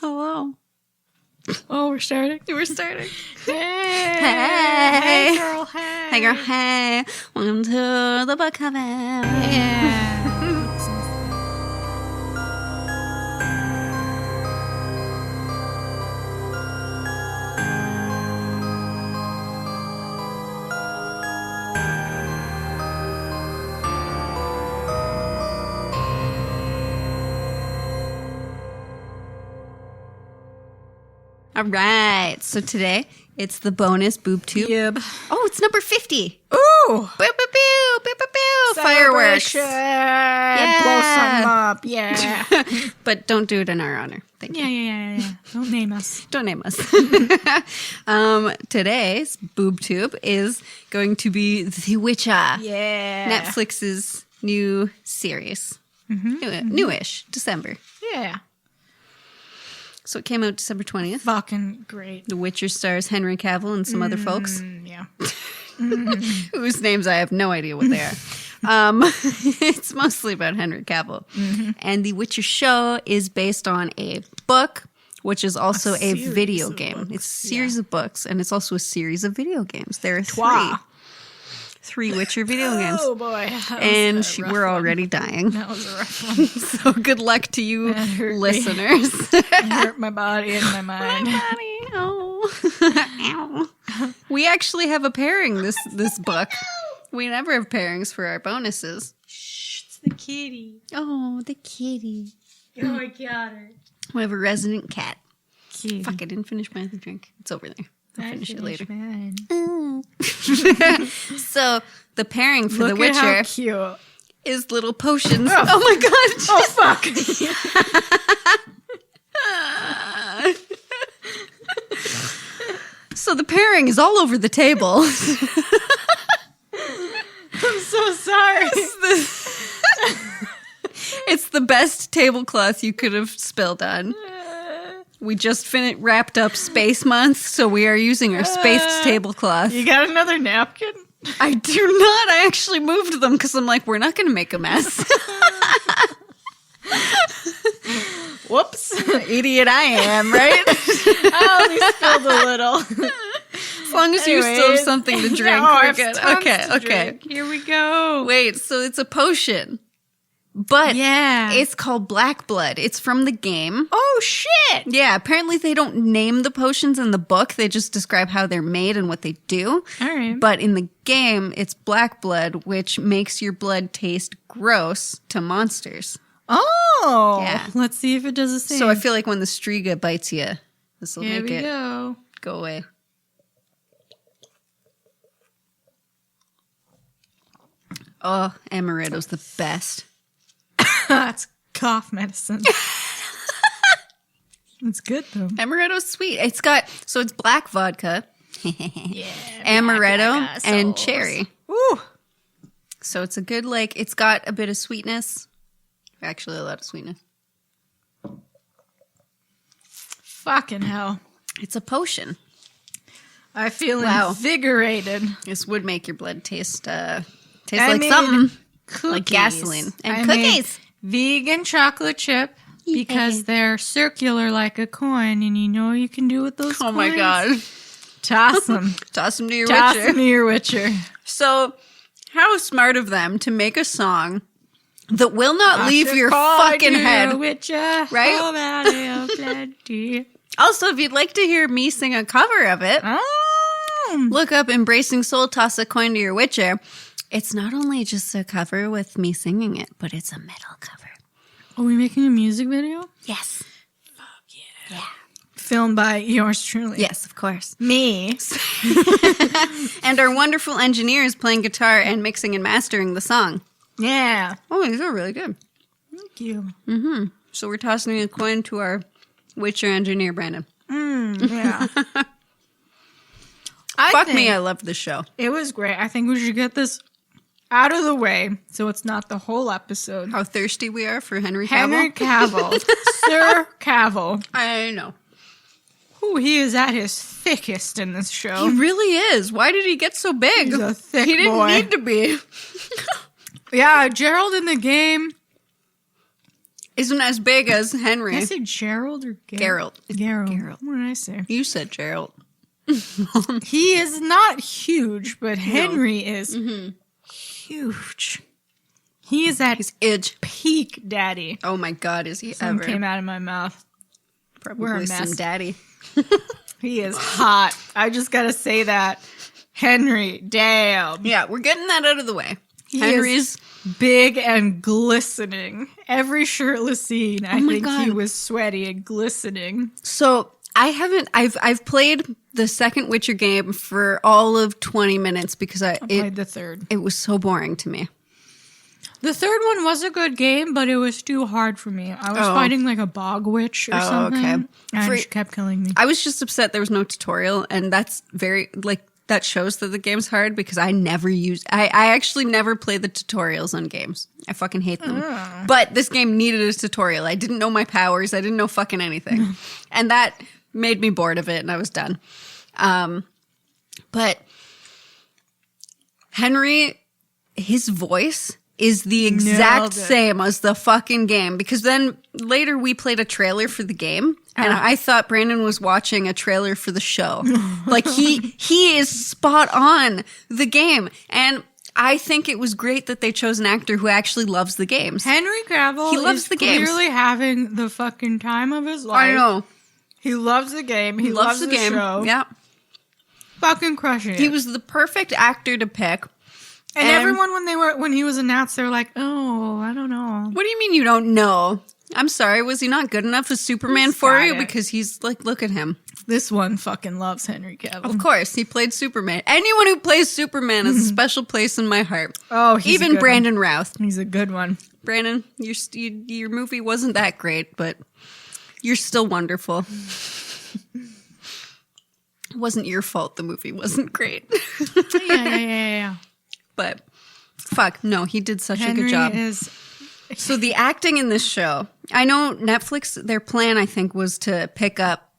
Hello. Oh, we're starting? We're starting. Hey. Hey. Hey, girl. Hey. Hey, girl. Hey. Welcome to the Book Coven. Yeah. All right. So today, it's the bonus boob tube. Yep. Oh, it's number 50. Ooh. Boo, boo, boo, boo, boo, boo. Fireworks. Yeah. Blow something up. Yeah. But don't do it in our honor. Thank you. Yeah. Don't name us. Don't name us. Today's boob tube is going to be The Witcher. Yeah. Netflix's new series. Newish. December. Yeah. So it came out December 20th. Fucking great. The Witcher stars Henry Cavill and some other folks Yeah. whose names I have no idea what they are. It's mostly about Henry Cavill. And The Witcher show is based on a book, which is also a series video of game. books, It's a series of books, and it's also a series of video games. There are Twa. three Witcher video games. Oh, boy. And we're already dying. That was a rough one. So good luck to you That hurt me. listeners. It hurt my body and my mind. Ow. We actually have a pairing this book. We never have pairings for our bonuses. Shh, it's the kitty. Oh, the kitty. Oh, I got her. We have a resident cat. Kitty. Fuck, I didn't finish my other drink. It's over there. I'll finish it later. Mine. So the pairing for Look The at how Witcher cute. is little potions. Oh my god. Oh, fuck. So the pairing is all over the table. I'm so sorry. It's the best tablecloth you could have spilled on. We just wrapped up Space Month, so we are using our spaced tablecloth. You got another napkin? I do not. I actually moved them because I'm like, we're not going to make a mess. Whoops. Idiot I am, right? I only spilled a little. As long as you still have something to drink, No, I we're have good. tons Okay. to drink. Here we go. Wait, so it's a potion. But Yeah. it's called Black Blood. It's from the game. Oh, shit. Yeah, apparently they don't name the potions in the book. They just describe how they're made and what they do. All right. But in the game, it's black blood, which makes your blood taste gross to monsters. Oh. Yeah. Let's see if it does the same. So I feel like when the Striga bites you, this will Here make we it go. away. Oh, amaretto's the best. That's cough medicine. It's good, though. Amaretto's sweet. It's black vodka, Yeah. amaretto, and sauce. cherry. Ooh. So it's a good, it's got a bit of sweetness. Actually, a lot of sweetness. Fucking hell. It's a potion. I feel Wow. invigorated. This would make your blood taste I like made something. Cookies. Like gasoline. And I cookies. made vegan chocolate chip because they're circular like a coin, and you know what you can do with those Oh coins? my god. Toss them. Toss them to your Toss Witcher. them to your Witcher. So, how smart of them to make a song that will not leave your fucking head. Witcher, Right? oh, Mario, plenty. Also, if you'd like to hear me sing a cover of it, Oh. look up Embracing Soul, Toss a Coin to Your Witcher. It's not only just a cover with me singing it, but it's a metal cover. Are we making a music video? Yes. Filmed by yours truly. Yes, of course. Me. And our wonderful engineer is playing guitar and mixing and mastering the song. Yeah. Oh, these are really good. Thank you. So we're tossing a coin to our Witcher engineer, Brandon. Yeah. Fuck me, I love this show. It was great. I think we should get this out of the way so it's not the whole episode. How thirsty we are for Henry Cavill. Henry Cavill. Sir Cavill. I know. Ooh, he is at his thickest in this show. He really is. Why did he get so big? He's a thick He didn't boy. need to be. Yeah, Gerald in the game isn't as big as Henry. Did I say Gerald or Gerald. Gerald. What did I say? You said Gerald. He is not huge, but Henry is huge. He is at He's edge. peak daddy. Oh my God, is he Something ever? came out of my mouth. We're a Probably mess. some daddy. He is hot. I just gotta say that. Henry, damn. Yeah, we're getting that out of the way. He Henry's is big and glistening. Every shirtless scene, I my think God. he was sweaty and glistening. So I've played the second Witcher game for all of 20 minutes because I played the third. it was so boring to me. The third one was a good game, but it was too hard for me. I was fighting like a bog witch or something. okay. And she kept killing me. I was just upset there was no tutorial, and that's very that shows that the game's hard because I actually never play the tutorials on games. I fucking hate them. But this game needed a tutorial. I didn't know my powers. I didn't know fucking anything. And that made me bored of it, and I was done. But Henry, his voice is the exact same as the fucking game, because then later we played a trailer for the game and I thought Brandon was watching a trailer for the show. Like he is spot on the game, and I think it was great that they chose an actor who actually loves the games. Henry Cavill He loves is the games. clearly having the fucking time of his life. I know. He loves the game. He loves the game. show. Yeah. Fucking crushing it. He was the perfect actor to pick. and everyone when he was announced, they were like, "Oh, I don't know." What do you mean you don't know? I'm sorry, was he not good enough as Superman He's for got you? it. Because he's like, look at him. This one fucking loves Henry Cavill. Of course, he played Superman. Anyone who plays Superman has a special place in my heart. Oh, he's a even good Brandon Routh. He's a good one. Brandon, your movie wasn't that great, but you're still wonderful. It wasn't your fault the movie wasn't great. Yeah. But fuck, no, he did such Henry a good job. is. So the acting in this show, I know Netflix, their plan, I think, was to pick up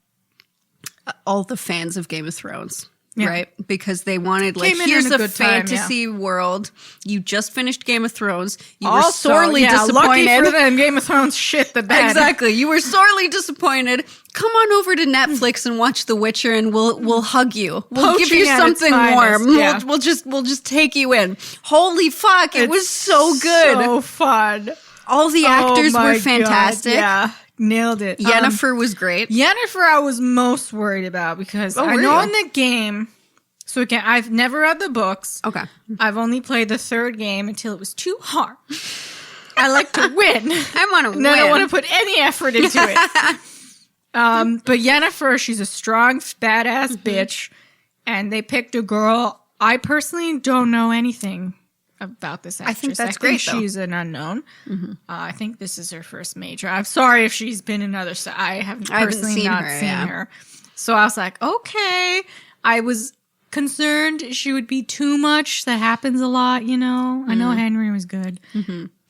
all the fans of Game of Thrones, right? Because they wanted, like, Came in here's at a a good time, fantasy world. You just finished Game of Thrones. You were Also, sorely disappointed. Lucky for them, Game of Thrones shit the bed. Exactly. You were sorely disappointed. Come on over to Netflix and watch The Witcher, and we'll hug you. We'll give you Poaching at its something finest, warm. yeah. We'll just take you in. Holy fuck! It was so good. So fun. All the actors Oh my were fantastic. God, yeah, nailed it. Yennefer was great. Yennefer, I was most worried about because I were know you? in the game. So again, I've never read the books. Okay. I've only played the third game until it was too hard. I like to win. I want to win. And I don't want to put any effort into it. But Yennefer, she's a strong, badass bitch. And they picked a girl. I personally don't know anything about this actress. I think that's great, though. She's an unknown. I think this is her first major. I'm sorry if she's been in other stuff. I haven't personally seen not her, seen yeah. her. So I was like, okay. I was concerned she would be too much. That happens a lot, you know. I know Henry was good,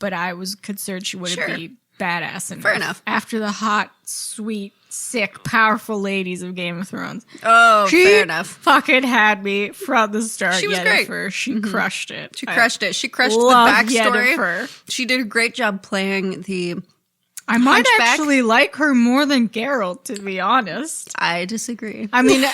but I was concerned she wouldn't Sure. be badass enough. Fair enough. After the hot, sweet, sick, powerful ladies of Game of Thrones. Oh, She fair enough. fucking had me from the start. She was great. Yennefer. She crushed it. She crushed it. She crushed the love backstory. Yennefer. She did a great job playing the. I might Hunchback? actually like her more than Geralt, to be honest. I disagree. I mean,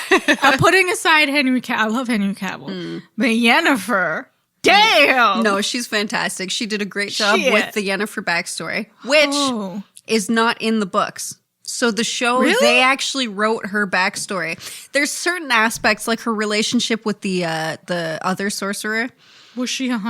putting aside Henry Cavill, I love Henry Cavill, but Yennefer, damn! No, she's fantastic. She did a great job Shit. with the Yennefer backstory, which Oh. is not in the books. So the show, Really? they actually wrote her backstory. There's certain aspects, like her relationship with the other sorcerer. Was she a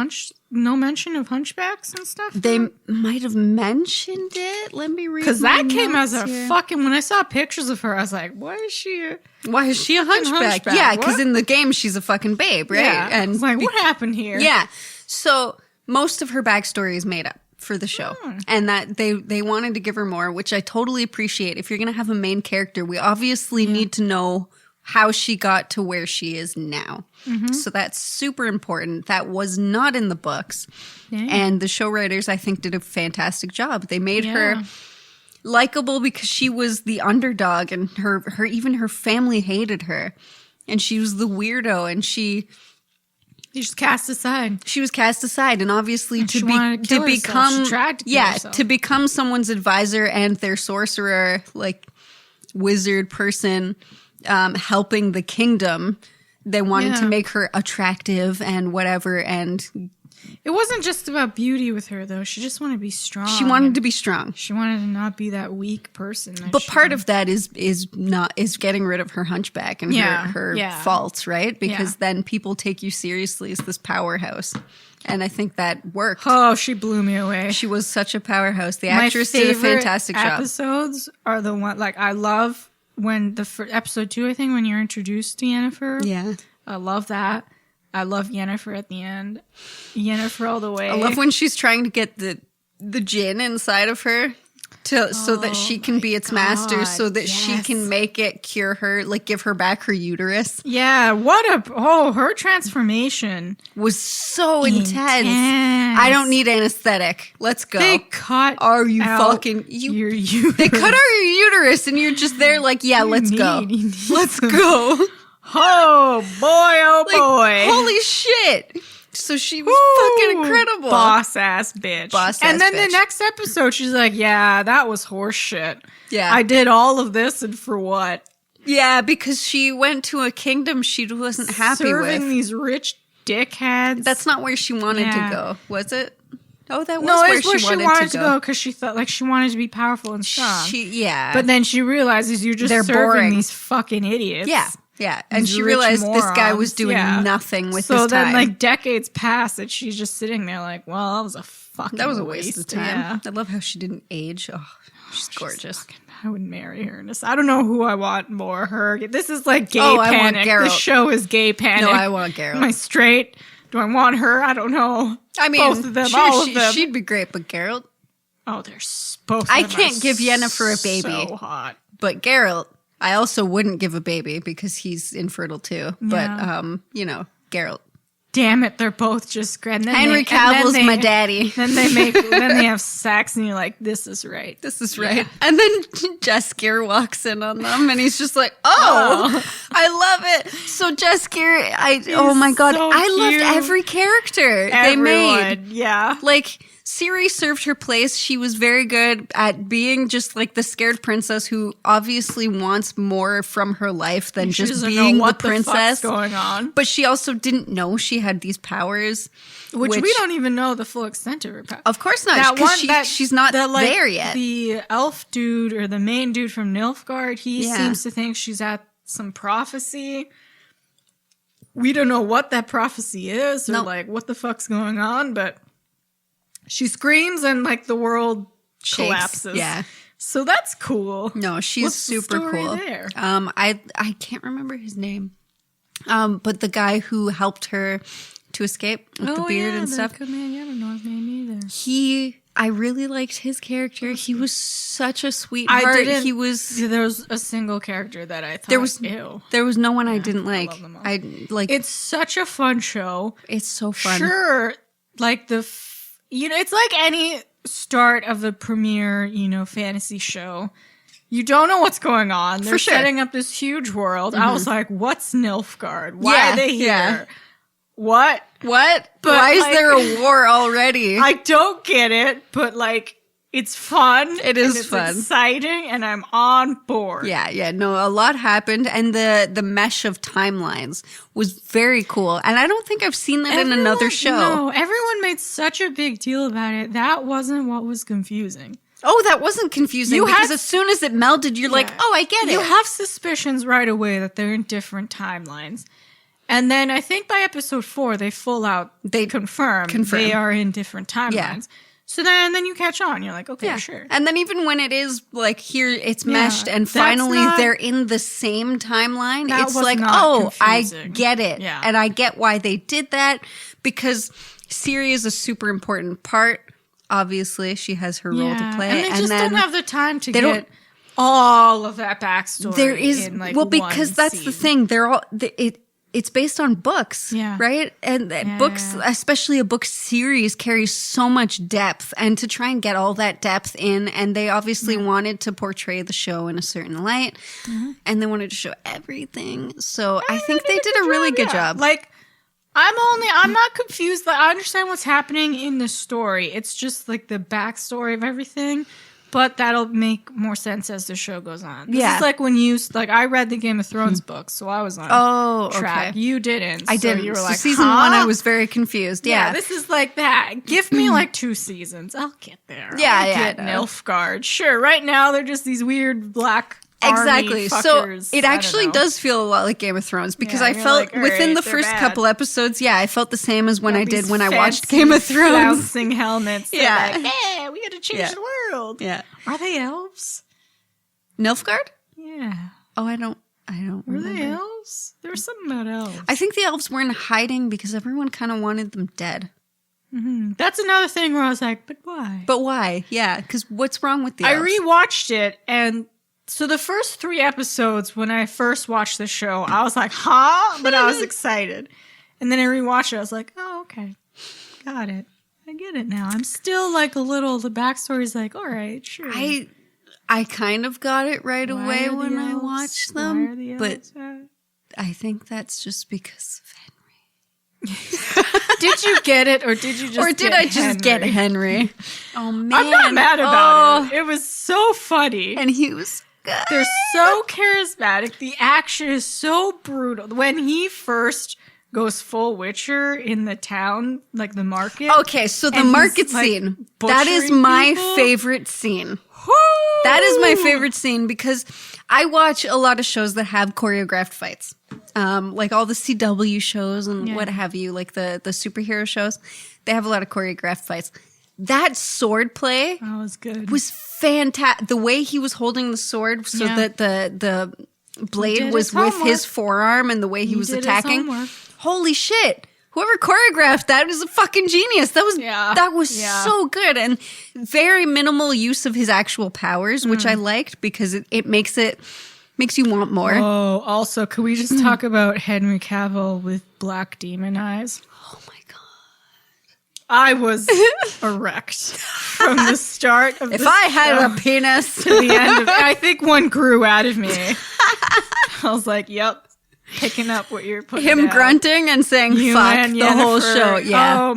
no mention of hunchbacks and stuff? They might have mentioned it. Let me read. Because my that came as notes a here. fucking, when I saw pictures of her, I was like, why is she Why is she a hunchback? hunchback? Yeah, because What? in the game she's a fucking babe, right? Yeah. And I was like, what happened here? yeah. So most of her backstory is made up for the show, and that they wanted to give her more, which I totally appreciate. If you're gonna have a main character, we obviously need to know how she got to where she is now. So that's super important. That was not in the books, and the show writers, I think, did a fantastic job. They made her likable because she was the underdog, and her even her family hated her, and she was the weirdo, and she You just cast aside. She was cast aside, and obviously And she wanted to kill herself. become She tried to kill herself. to become someone's advisor and their sorcerer, like wizard person, helping the kingdom. They wanted to make her attractive and whatever, and it wasn't just about beauty with her, though. She just wanted to be strong. she wanted to be strong. She wanted to not be that weak person. But part of that is getting rid of her hunchback and her faults, right? Because then people take you seriously as this powerhouse. And I think that worked. Oh, she blew me away. She was such a powerhouse. The actress did a fantastic job. Episodes are the one, like, I love when episode 2, I think, when you're introduced to Yennefer. Yeah. I love that. I love Yennefer at the end. Yennefer all the way. I love when she's trying to get the djinn inside of her so that she can be its master, so that she can make it cure her, like give her back her uterus. Yeah, her transformation was so intense. I don't need anesthetic. Let's go. They cut Are you out fucking your uterus. They cut out your uterus and you're just there like, yeah, let's go. Let's go. Oh boy, boy. Holy shit. So she was fucking incredible. Boss ass bitch. And then the next episode, she's like, yeah, that was horse shit. Yeah. I did all of this and for what? Yeah, because she went to a kingdom she wasn't happy Serving with. these rich dickheads. That's not where she wanted to go, was it? Oh, that was where she wanted to go because she thought like she wanted to be powerful and strong. But then she realizes you're just serving boring. These fucking idiots. Yeah. Yeah, and she realized morons. This guy was doing nothing with his time. So then, like, decades pass and she's just sitting there like, well, that was a waste of time. Yeah. I love how she didn't age. Oh, she's gorgeous. I would marry her. I don't know who I want more. Her. This is like gay panic. This show is gay panic. No, I want Geralt. Am I straight? Do I want her? I don't know. I mean, both of them, all of them. She'd be great, but Geralt? Oh, there's both. I can't give Yennefer a baby. So hot. But Geralt, I also wouldn't give a baby because he's infertile too. Yeah. But, Geralt. Damn it, they're both just great. Henry Cavill's my daddy. Then they have sex and you're like, this is right. This is right. Yeah. And then Jaskier walks in on them and he's just like, oh. I love it. So Jaskier, oh my God, so I loved every character they made. Yeah. Like, Ciri served her place. She was very good at being just like the scared princess who obviously wants more from her life than just being the princess. Going on. But she also didn't know she had these powers. Which we don't even know the full extent of her powers. Of course not, because she's not there yet. The elf dude or the main dude from Nilfgaard, he seems to think she's at some prophecy. We don't know what that prophecy is or like what the fuck's going on, but she screams and like the world collapses. Yeah. So that's cool. No, she's super cool. There? I can't remember his name. But the guy who helped her to escape with the beard and stuff. I don't know his name either. I really liked his character. He was such a sweetheart. There was a single character that I thought there was no one I didn't like. I love them all. It's such a fun show. It's so fun. Sure, like it's like any start of a premiere, fantasy show. You don't know what's going on. They're setting up this huge world. Mm-hmm. I was like, what's Nilfgaard? Why are they here? Yeah. What? But why is there a war already? I don't get it, but it's fun. It is fun. It's exciting, and I'm on board. Yeah. No, a lot happened, and the mesh of timelines was very cool. And I don't think I've seen that in another show. No, everyone made such a big deal about it. That wasn't what was confusing. Oh, that wasn't confusing because as soon as it melded, you're like, oh, I get it. You have suspicions right away that they're in different timelines. And then I think by episode 4, they confirm they are in different timelines. Yeah. So then you catch on. You're like, okay, sure. And then even when it is like here, it's meshed and finally they're in the same timeline. It's like, oh, confusing. I get it. Yeah. And I get why they did that because Ciri is a super important part. Obviously, she has her role to play. And they just don't have the time to get all of that backstory. There is, because that's the thing. They're all, it's based on books, right? And books, especially a book series, carries so much depth. And to try and get all that depth in, and they obviously wanted to portray the show in a certain light, and they wanted to show everything. So I think they did a really good job. Like, I'm not confused. Like, I understand what's happening in the story. It's just like the backstory of everything. But that'll make more sense as the show goes on. This is like when I read the Game of Thrones books, so I was on track. Okay. You didn't. I didn't. You were like, season 1, I was very confused. Yeah. This is like that. Give me like 2 seasons. I'll get there. I'll get Nilfgaard. Sure. Right now, they're just these weird black Exactly. Fuckers. So it actually does feel a lot like Game of Thrones because I felt within the first couple episodes, I felt the same as when I did when I watched Game of Thrones. Bouncing helmets. Yeah. Like, hey, we got to change the world. Yeah. Are they elves? Nilfgaard? Yeah. Oh, I don't Were remember. they elves? There was something about elves. I think the elves were in hiding because everyone kind of wanted them dead. Mm-hmm. That's another thing where I was like, but why? But why? Yeah, because what's wrong with the elves? I rewatched it, and so the first 3 episodes, when I first watched the show, I was like, huh? But I was excited. And then I rewatched it, I was like, oh, okay. Got it. I get it now. I'm still like a little, the backstory's like, all right, sure. I kind of got it right away when I watched them. Why are the but elves I think that's just because of Did you get it, or did you just or did I just get Henry? Oh man, I'm not mad about it. It was so funny, and he was good. They're so charismatic. The action is so brutal. When he first goes full Witcher in the town, like the market. Okay, so the market scene. That is my favorite scene. Woo! That is my favorite scene because I watch a lot of shows that have choreographed fights. Like all the CW shows and what have you, like the superhero shows. They have a lot of choreographed fights. That sword play was good. Was fantastic. The way he was holding the sword so that the blade was with his forearm and the way he was attacking. Holy shit. Whoever choreographed that was a fucking genius. That was so good, and very minimal use of his actual powers, which I liked because it makes you want more. Oh, also, could we just talk about Henry Cavill with black demon eyes? Oh my god. I was erect from the start of If I had a penis to the end of it. I think one grew out of me. I was like, yep. Picking up what you're putting him out. Grunting and saying fuck the whole show. Yeah.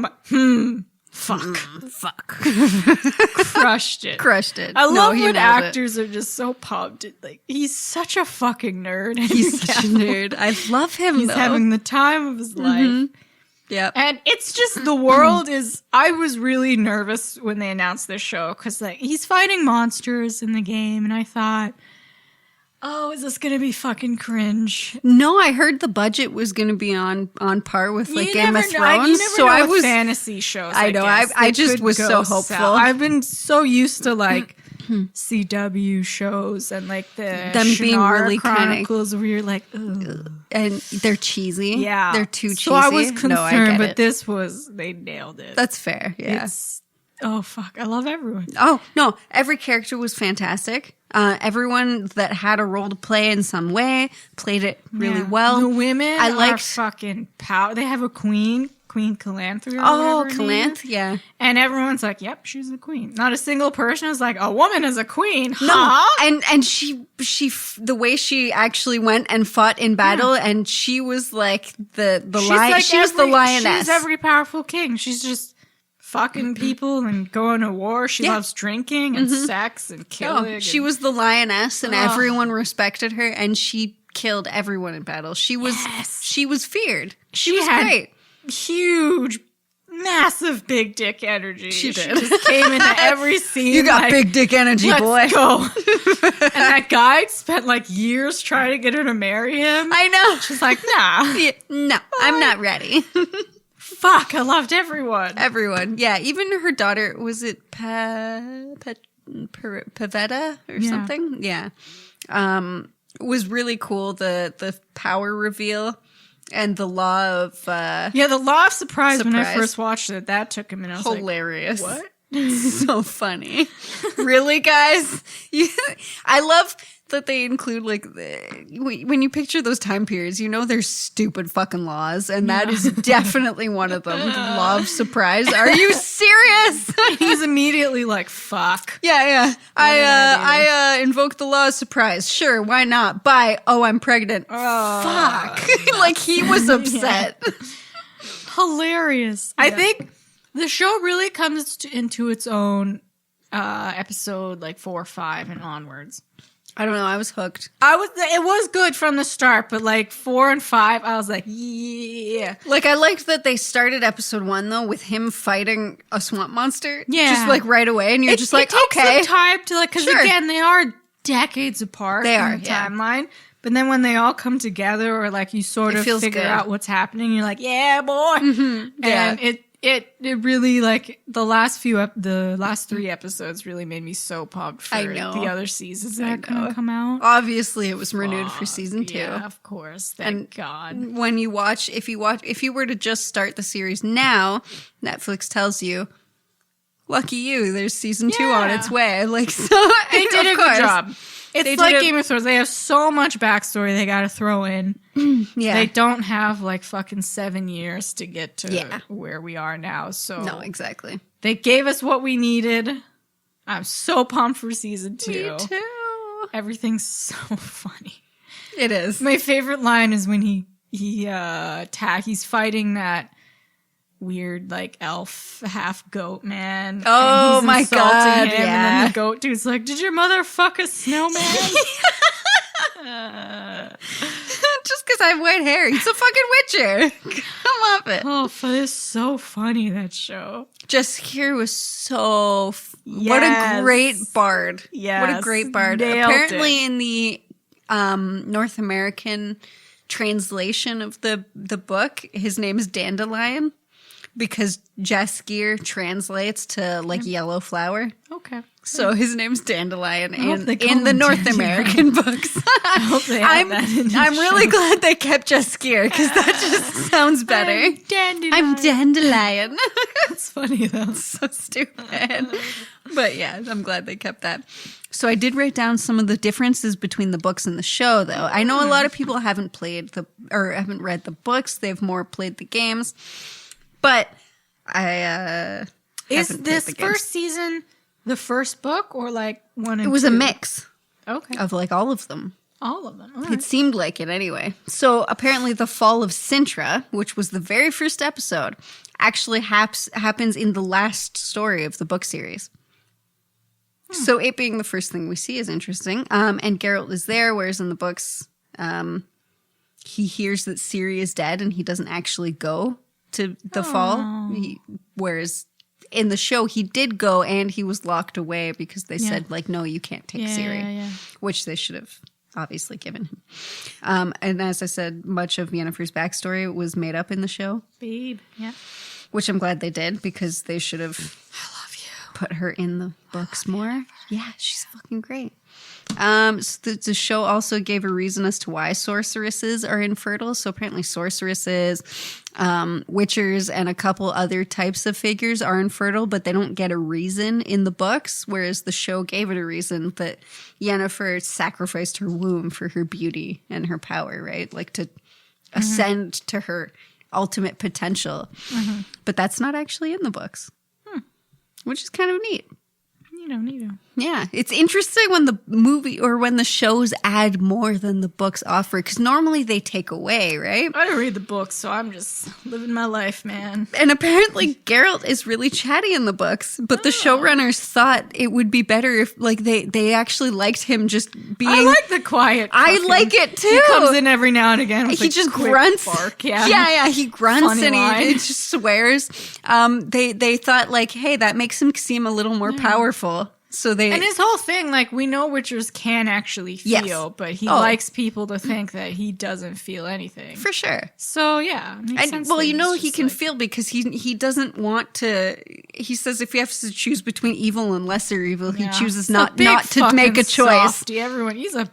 Fuck. Fuck. Crushed it. I love when actors are just so pumped. Like, he's such a fucking nerd. He's such a nerd. I love him. He's having the time of his life. Yeah. And it's just the world is. I was really nervous when they announced this show because like he's fighting monsters in the game, and I thought, oh, is this going to be fucking cringe? No, I heard the budget was going to be on par with like Game of Thrones. You never know I was fantasy shows. I know. I just was so hopeful. South. I've been so used to like CW shows and like them being really Chronicles where you're like, ugh. And they're cheesy. Yeah, they're too cheesy. So I was concerned, but this they nailed it. That's fair. Yeah. Oh fuck! I love everyone. Oh no! Every character was fantastic. Everyone that had a role to play in some way played it really well. The women are fucking power. They have a queen, Queen Calanthra. Oh, Calanth, yeah. And everyone's like, "Yep, she's the queen." Not a single person is like, "A woman is a queen." No, huh? and she the way she actually went and fought in battle, and she was like the lion. Like she was the lioness. She's every powerful king. She's just fucking people and going to war. She loves drinking and sex and killing. She was the lioness, and everyone respected her, and she killed everyone in battle. She was feared. She was great. Huge, massive big dick energy. She did. She just came into every scene. You got big dick energy, boy. Let's go. And that guy spent like years trying to get her to marry him. I know. She's like, nah. Yeah, no, I'm not ready. Fuck, I loved everyone. Everyone. Yeah, even her daughter, was it Pavetta or something? Yeah. Was really cool, the power reveal and the law of... the law of surprise. When I first watched it, that took a minute. I was hilarious. Like, what? So funny. Really, guys? I love that they include like when you picture those time periods, you know there's stupid fucking laws, and that is definitely one of them. The law of surprise. Are you serious? He's immediately like, fuck. Yeah. I invoke the law of surprise. Sure, why not? Bye. Oh, I'm pregnant. Fuck. Like he was upset. hilarious. I think the show really comes into its own episode like 4 or 5 and onwards. I don't know. I was hooked. It was good from the start, but like 4 and 5, I was like, yeah. Like, I liked that they started episode 1 though with him fighting a swamp monster. Yeah. Just like right away, and you're just like, it takes okay. some time to like, because again, they are decades apart. They are, in the timeline. But then when they all come together, or like you sort of figure out what's happening, you're like, yeah, boy. Mm-hmm. Yeah. And it really like the last 3 episodes really made me so pumped for the other seasons that are gonna come out. Obviously, it was renewed for season 2. Yeah, of course. Thank God. When you watch, if you were to just start the series now, Netflix tells you, lucky you, there's season 2 on its way. Like, so they did a good job. It's like Game of Thrones. They have so much backstory they got to throw in. Yeah. They don't have like fucking 7 years to get to where we are now. So no, exactly. They gave us what we needed. I'm so pumped for season 2. Me too. Everything's so funny. It is. My favorite line is when he's fighting that weird like elf half goat man. Oh my God! Him, and then the goat dude's like, "Did your mother fuck a snowman?" Just because I have white hair, he's a fucking witcher. Come off it. Oh, it's so funny, that show. Jaskier was so. What a great bard! Yes, what a great bard! Apparently, in the North American translation of the book, his name is Dandelion. Because Jaskier translates to like yellow flower. Okay. So his name's Dandelion in the North American books. I hope they have that in the I'm show. really glad they kept Jaskier because that just sounds better. I'm Dandelion. That's funny though. So stupid. But yeah, I'm glad they kept that. So I did write down some of the differences between the books and the show though. I know a lot of people haven't haven't read the books. They've more played the games. But I is this first season the first book or like one and 2? It was a mix. Okay. Of like all of them. All of them. All It right. seemed like it anyway. So apparently the fall of Sintra, which was the very first episode, actually happens in the last story of the book series. So it being the first thing we see is interesting. And Geralt is there, whereas in the books, he hears that Ciri is dead and he doesn't actually go to the fall. Whereas in the show, he did go and he was locked away because they said, like, no, you can't take Ciri, which they should have obviously given him. And as I said, much of Yennefer's backstory was made up in the show. Babe, yeah. Which I'm glad they did because they should have put her in the books more. Yeah, she's fucking great. So the show also gave a reason as to why sorceresses are infertile. So apparently sorceresses, witchers, and a couple other types of figures are infertile, but they don't get a reason in the books, whereas the show gave it a reason that Yennefer sacrificed her womb for her beauty and her power, right? Like to ascend to her ultimate potential. But that's not actually in the books, which is kind of neat. Neato. Yeah, it's interesting when the movie or when the shows add more than the books offer, because normally they take away, right? I didn't read the books, so I'm just living my life, man. And apparently Geralt is really chatty in the books, but the showrunners thought it would be better if like they actually liked him just being... I like the quiet. I like it too. He comes in every now and again with he just grunts. Bark. Yeah, he grunts. Funny and line. he just swears. They thought like, hey, that makes him seem a little more powerful. So they and his whole thing, like we know witchers can actually feel, but he likes people to think that he doesn't feel anything. For sure. So yeah, makes sense. Well, you know he can feel because he doesn't want to. He says if he has to choose between evil and lesser evil, he chooses not to make a choice. Softy. Everyone, he's a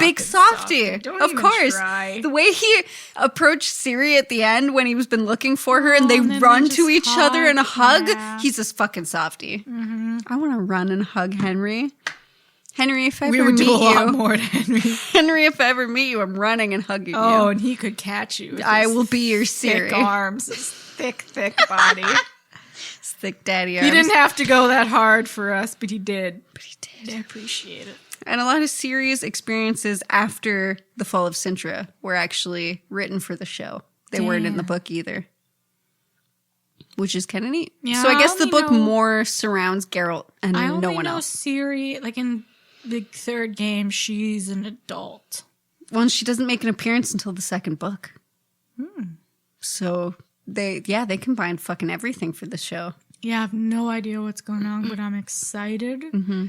big softy. Don't of even course, try. the way he approached Ciri at the end when he was been looking for her, and they run to each other in a hug. Yeah. He's a fucking softy. I want to run and hug Henry. Henry, if I ever we would meet do a you, lot more to Henry. Henry, if I ever meet you, I'm running and hugging you. Oh, and he could catch you. With I his will be your Ciri. thick arms, his thick body. His thick daddy arms. He didn't have to go that hard for us, but he did. I appreciate it. And a lot of Ciri's experiences after the fall of Sintra were actually written for the show. They weren't in the book either. which is kind of neat. Yeah, So I guess I the only book know- more surrounds Geralt and I no only one know else. Ciri, like in the third game, she's an adult. Well, and she doesn't make an appearance until the second book. So they combine fucking everything for the show. Yeah, I have no idea what's going on, but I'm excited. Mm-hmm.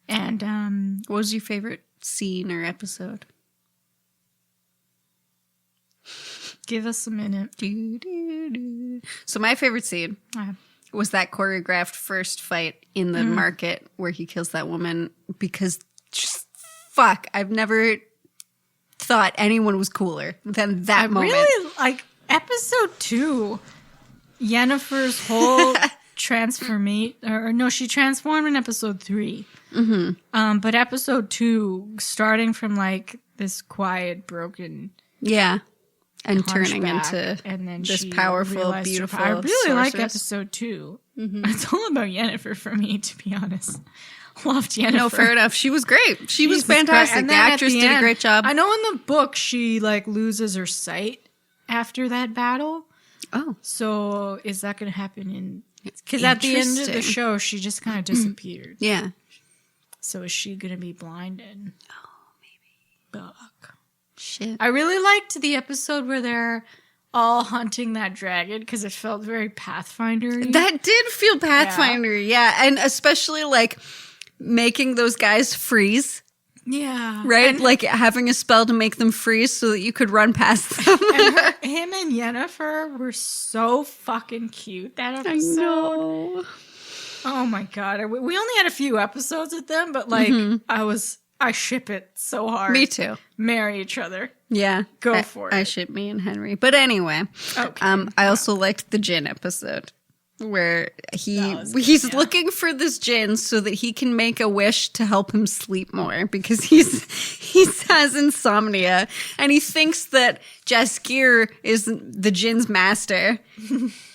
And What was your favorite scene or episode? give us a minute. So my favorite scene was that choreographed first fight in the market where he kills that woman because just fuck, I've never thought anyone was cooler than that moment. Really, like episode 2, Yennefer's whole she transformed in episode 3. But episode 2, starting from like this quiet, broken, Yeah. And turning hunchback, into and then this she powerful, realized her beautiful power. I really like sorceress. episode 2. It's all about Yennefer for me, to be honest. Loved Yennefer. No, fair enough. She was great. She was Jesus Christ. fantastic. And The then at actress the did a end- great job. I know in the book she like loses her sight after that battle. Oh. So is that going to happen in? Because at the end of the Interesting. show, she just kind of disappeared. Yeah. So is she going to be blinded? Oh, maybe. Fuck. Shit. I really liked the episode where they're all hunting that dragon because it felt very Pathfinder-y. That did feel Pathfinder, yeah. And especially like making those guys freeze, yeah. right? And, Like having a spell to make them freeze so that you could run past them. him and Yennefer were so fucking cute that episode. I know. Oh my god. We only had a few episodes with them, but like I ship it so hard. Me too. Marry each other. Yeah. Go for it. I ship me and Henry. But anyway, Okay. I also liked the gin episode where he's yeah. looking for this gin so that he can make a wish to help him sleep more because he has insomnia and he thinks that Jaskier is the gin's master.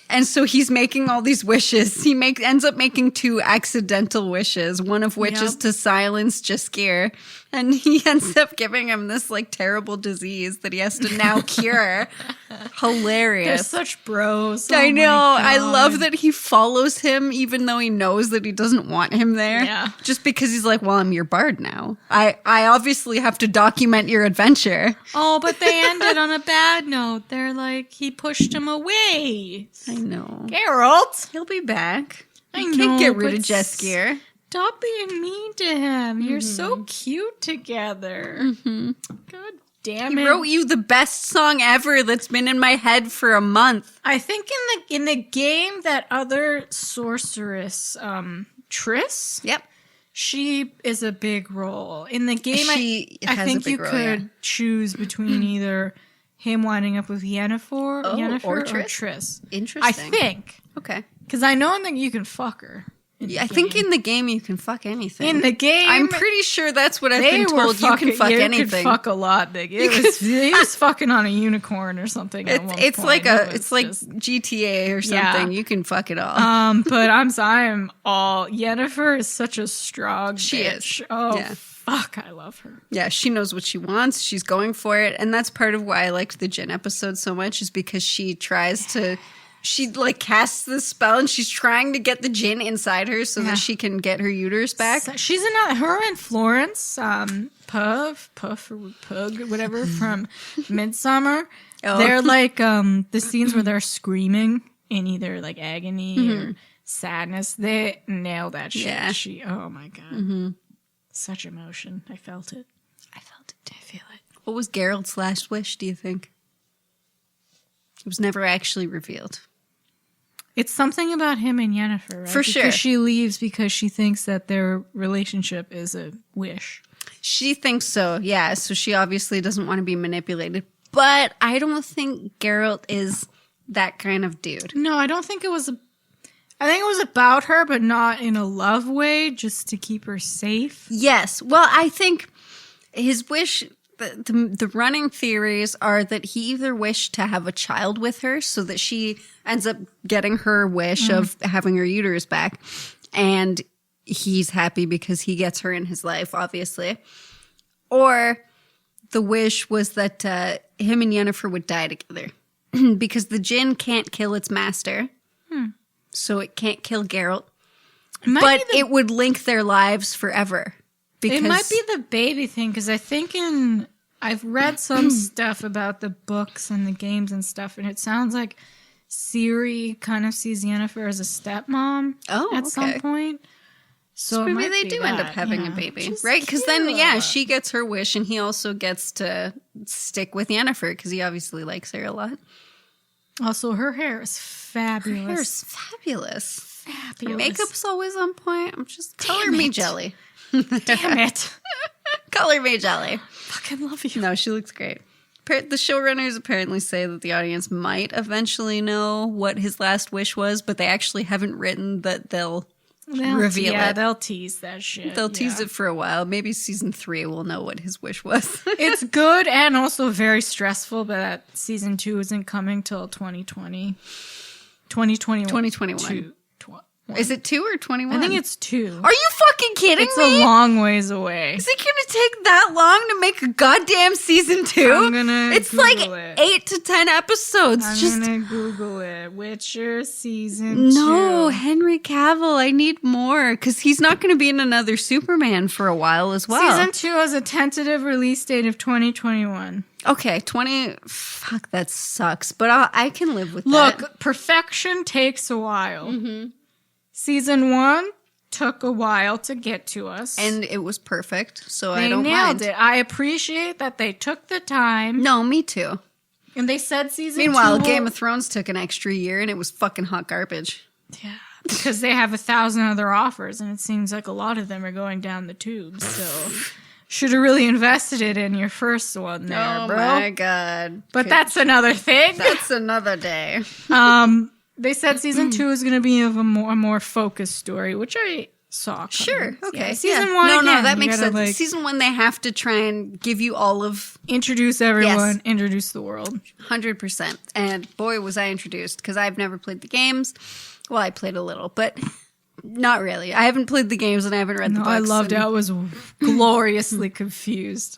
And so he's making all these wishes. He ends up making 2 accidental wishes, one of which is to silence Jaskier. And he ends up giving him this like terrible disease that he has to now cure. They're Hilarious. such bros. I Oh my know. I God. love that he follows him even though he knows that he doesn't want him there. Yeah. Just because he's like, well, I'm your bard now. I obviously have to document your adventure. Oh, but they ended on a bad note. They're like, he pushed him away. I know. Geralt, He'll be back. I You can't get know, rid of but Jaskier. stop being mean to him. You're so cute together. God damn He it. wrote you the best song ever that's been in my head for a month. I think in the game, that other sorceress, Triss, Yep. she is a big role. In the game, She I has think a big you role, could yeah. choose between either him winding up with Yennefer or or Triss? Triss. Interesting. I think. Okay. Because I know that you can fuck her. Yeah, I think in the game you can fuck anything. In the game, I'm pretty sure that's what I've they been were told. You can fuck you anything. Could fuck a lot. He was fucking on a unicorn or something. At one It's point. like It was just GTA or something. Yeah. You can fuck it all. But I'm all Yennefer is such a strong She bitch. is. Oh Yeah. fuck, I love her. Yeah, she knows what she wants. She's going for it. And that's part of why I liked the Jin episode so much is because she tries to, she like casts this spell and she's trying to get the Jin inside her so that she can get her uterus back. So she's her and Florence, Puff or Pug, whatever from Midsummer. Oh. They're like the scenes where they're screaming in either like agony or sadness. They nail that shit. Yeah. Oh my god. Such emotion. I felt it. I feel it. What was Geralt's last wish, do you think? It was never actually revealed. It's something about him and Yennefer, right? For sure. Because she leaves because she thinks that their relationship is a wish. She thinks so, yeah. So she obviously doesn't want to be manipulated. But I don't think Geralt is that kind of dude. No, I don't think it was I think it was about her, but not in a love way, just to keep her safe. Yes. Well, I think his wish, the running theories are that he either wished to have a child with her so that she ends up getting her wish of having her uterus back. And he's happy because he gets her in his life, obviously. Or the wish was that him and Yennefer would die together because the Jinn can't kill its master. so it can't kill Geralt. But It would link their lives forever. Because it might be the baby thing, because I think I've read some stuff about the books and the games and stuff, and it sounds like Ciri kind of sees Yennefer as a stepmom at some point. So maybe they do end up having a baby, right? Because then, she gets her wish, and he also gets to stick with Yennefer because he obviously likes her a lot. Also, her hair is fabulous. Her hair's fabulous. Her makeup's always on point. I'm just color me jelly. Damn it. Color me jelly. Fucking love you. No, she looks great. The showrunners apparently say that the audience might eventually know what his last wish was, but they actually haven't written that they'll reveal it. Yeah, they'll tease that shit. They'll tease it for a while. Maybe season 3 will know what his wish was. It's good and also very stressful, but that season 2 isn't coming till 2020. 2021. 2021. Is it 2 or 21? I think it's 2. Are you fucking kidding me? It's a long ways away. Is it going to take that long to make a goddamn season 2? I'm gonna It's Google like it. 8 to 10 episodes. I'm gonna Google it. Witcher season 2. No, Henry Cavill, I need more because he's not going to be in another Superman for a while as well. Season 2 has a tentative release date of 2021. Okay, 20. Fuck, that sucks. But I can live with that. Look, perfection takes a while. Mm-hmm. Season 1 took a while to get to us. And it was perfect, so they I don't nailed mind. it. I appreciate that they took the time. No, me too. And they said season 2. Meanwhile, Game of Thrones took an extra year and it was fucking hot garbage. Yeah. Because they have 1,000 other offers, and it seems like a lot of them are going down the tubes. So should have really invested it in your first one there, bro. Oh my god. But that's another thing. That's another day. They said season 2 is going to be of a more focused story, which I saw coming. Sure. Okay. Yeah, season 1. No, again, that makes gotta, sense. Season 1, they have to try and give you all of introduce everyone, introduce the world. 100%. And boy, was I introduced because I've never played the games. Well, I played a little, but not really. I haven't played the games and I haven't read the books. I loved it. I was gloriously confused.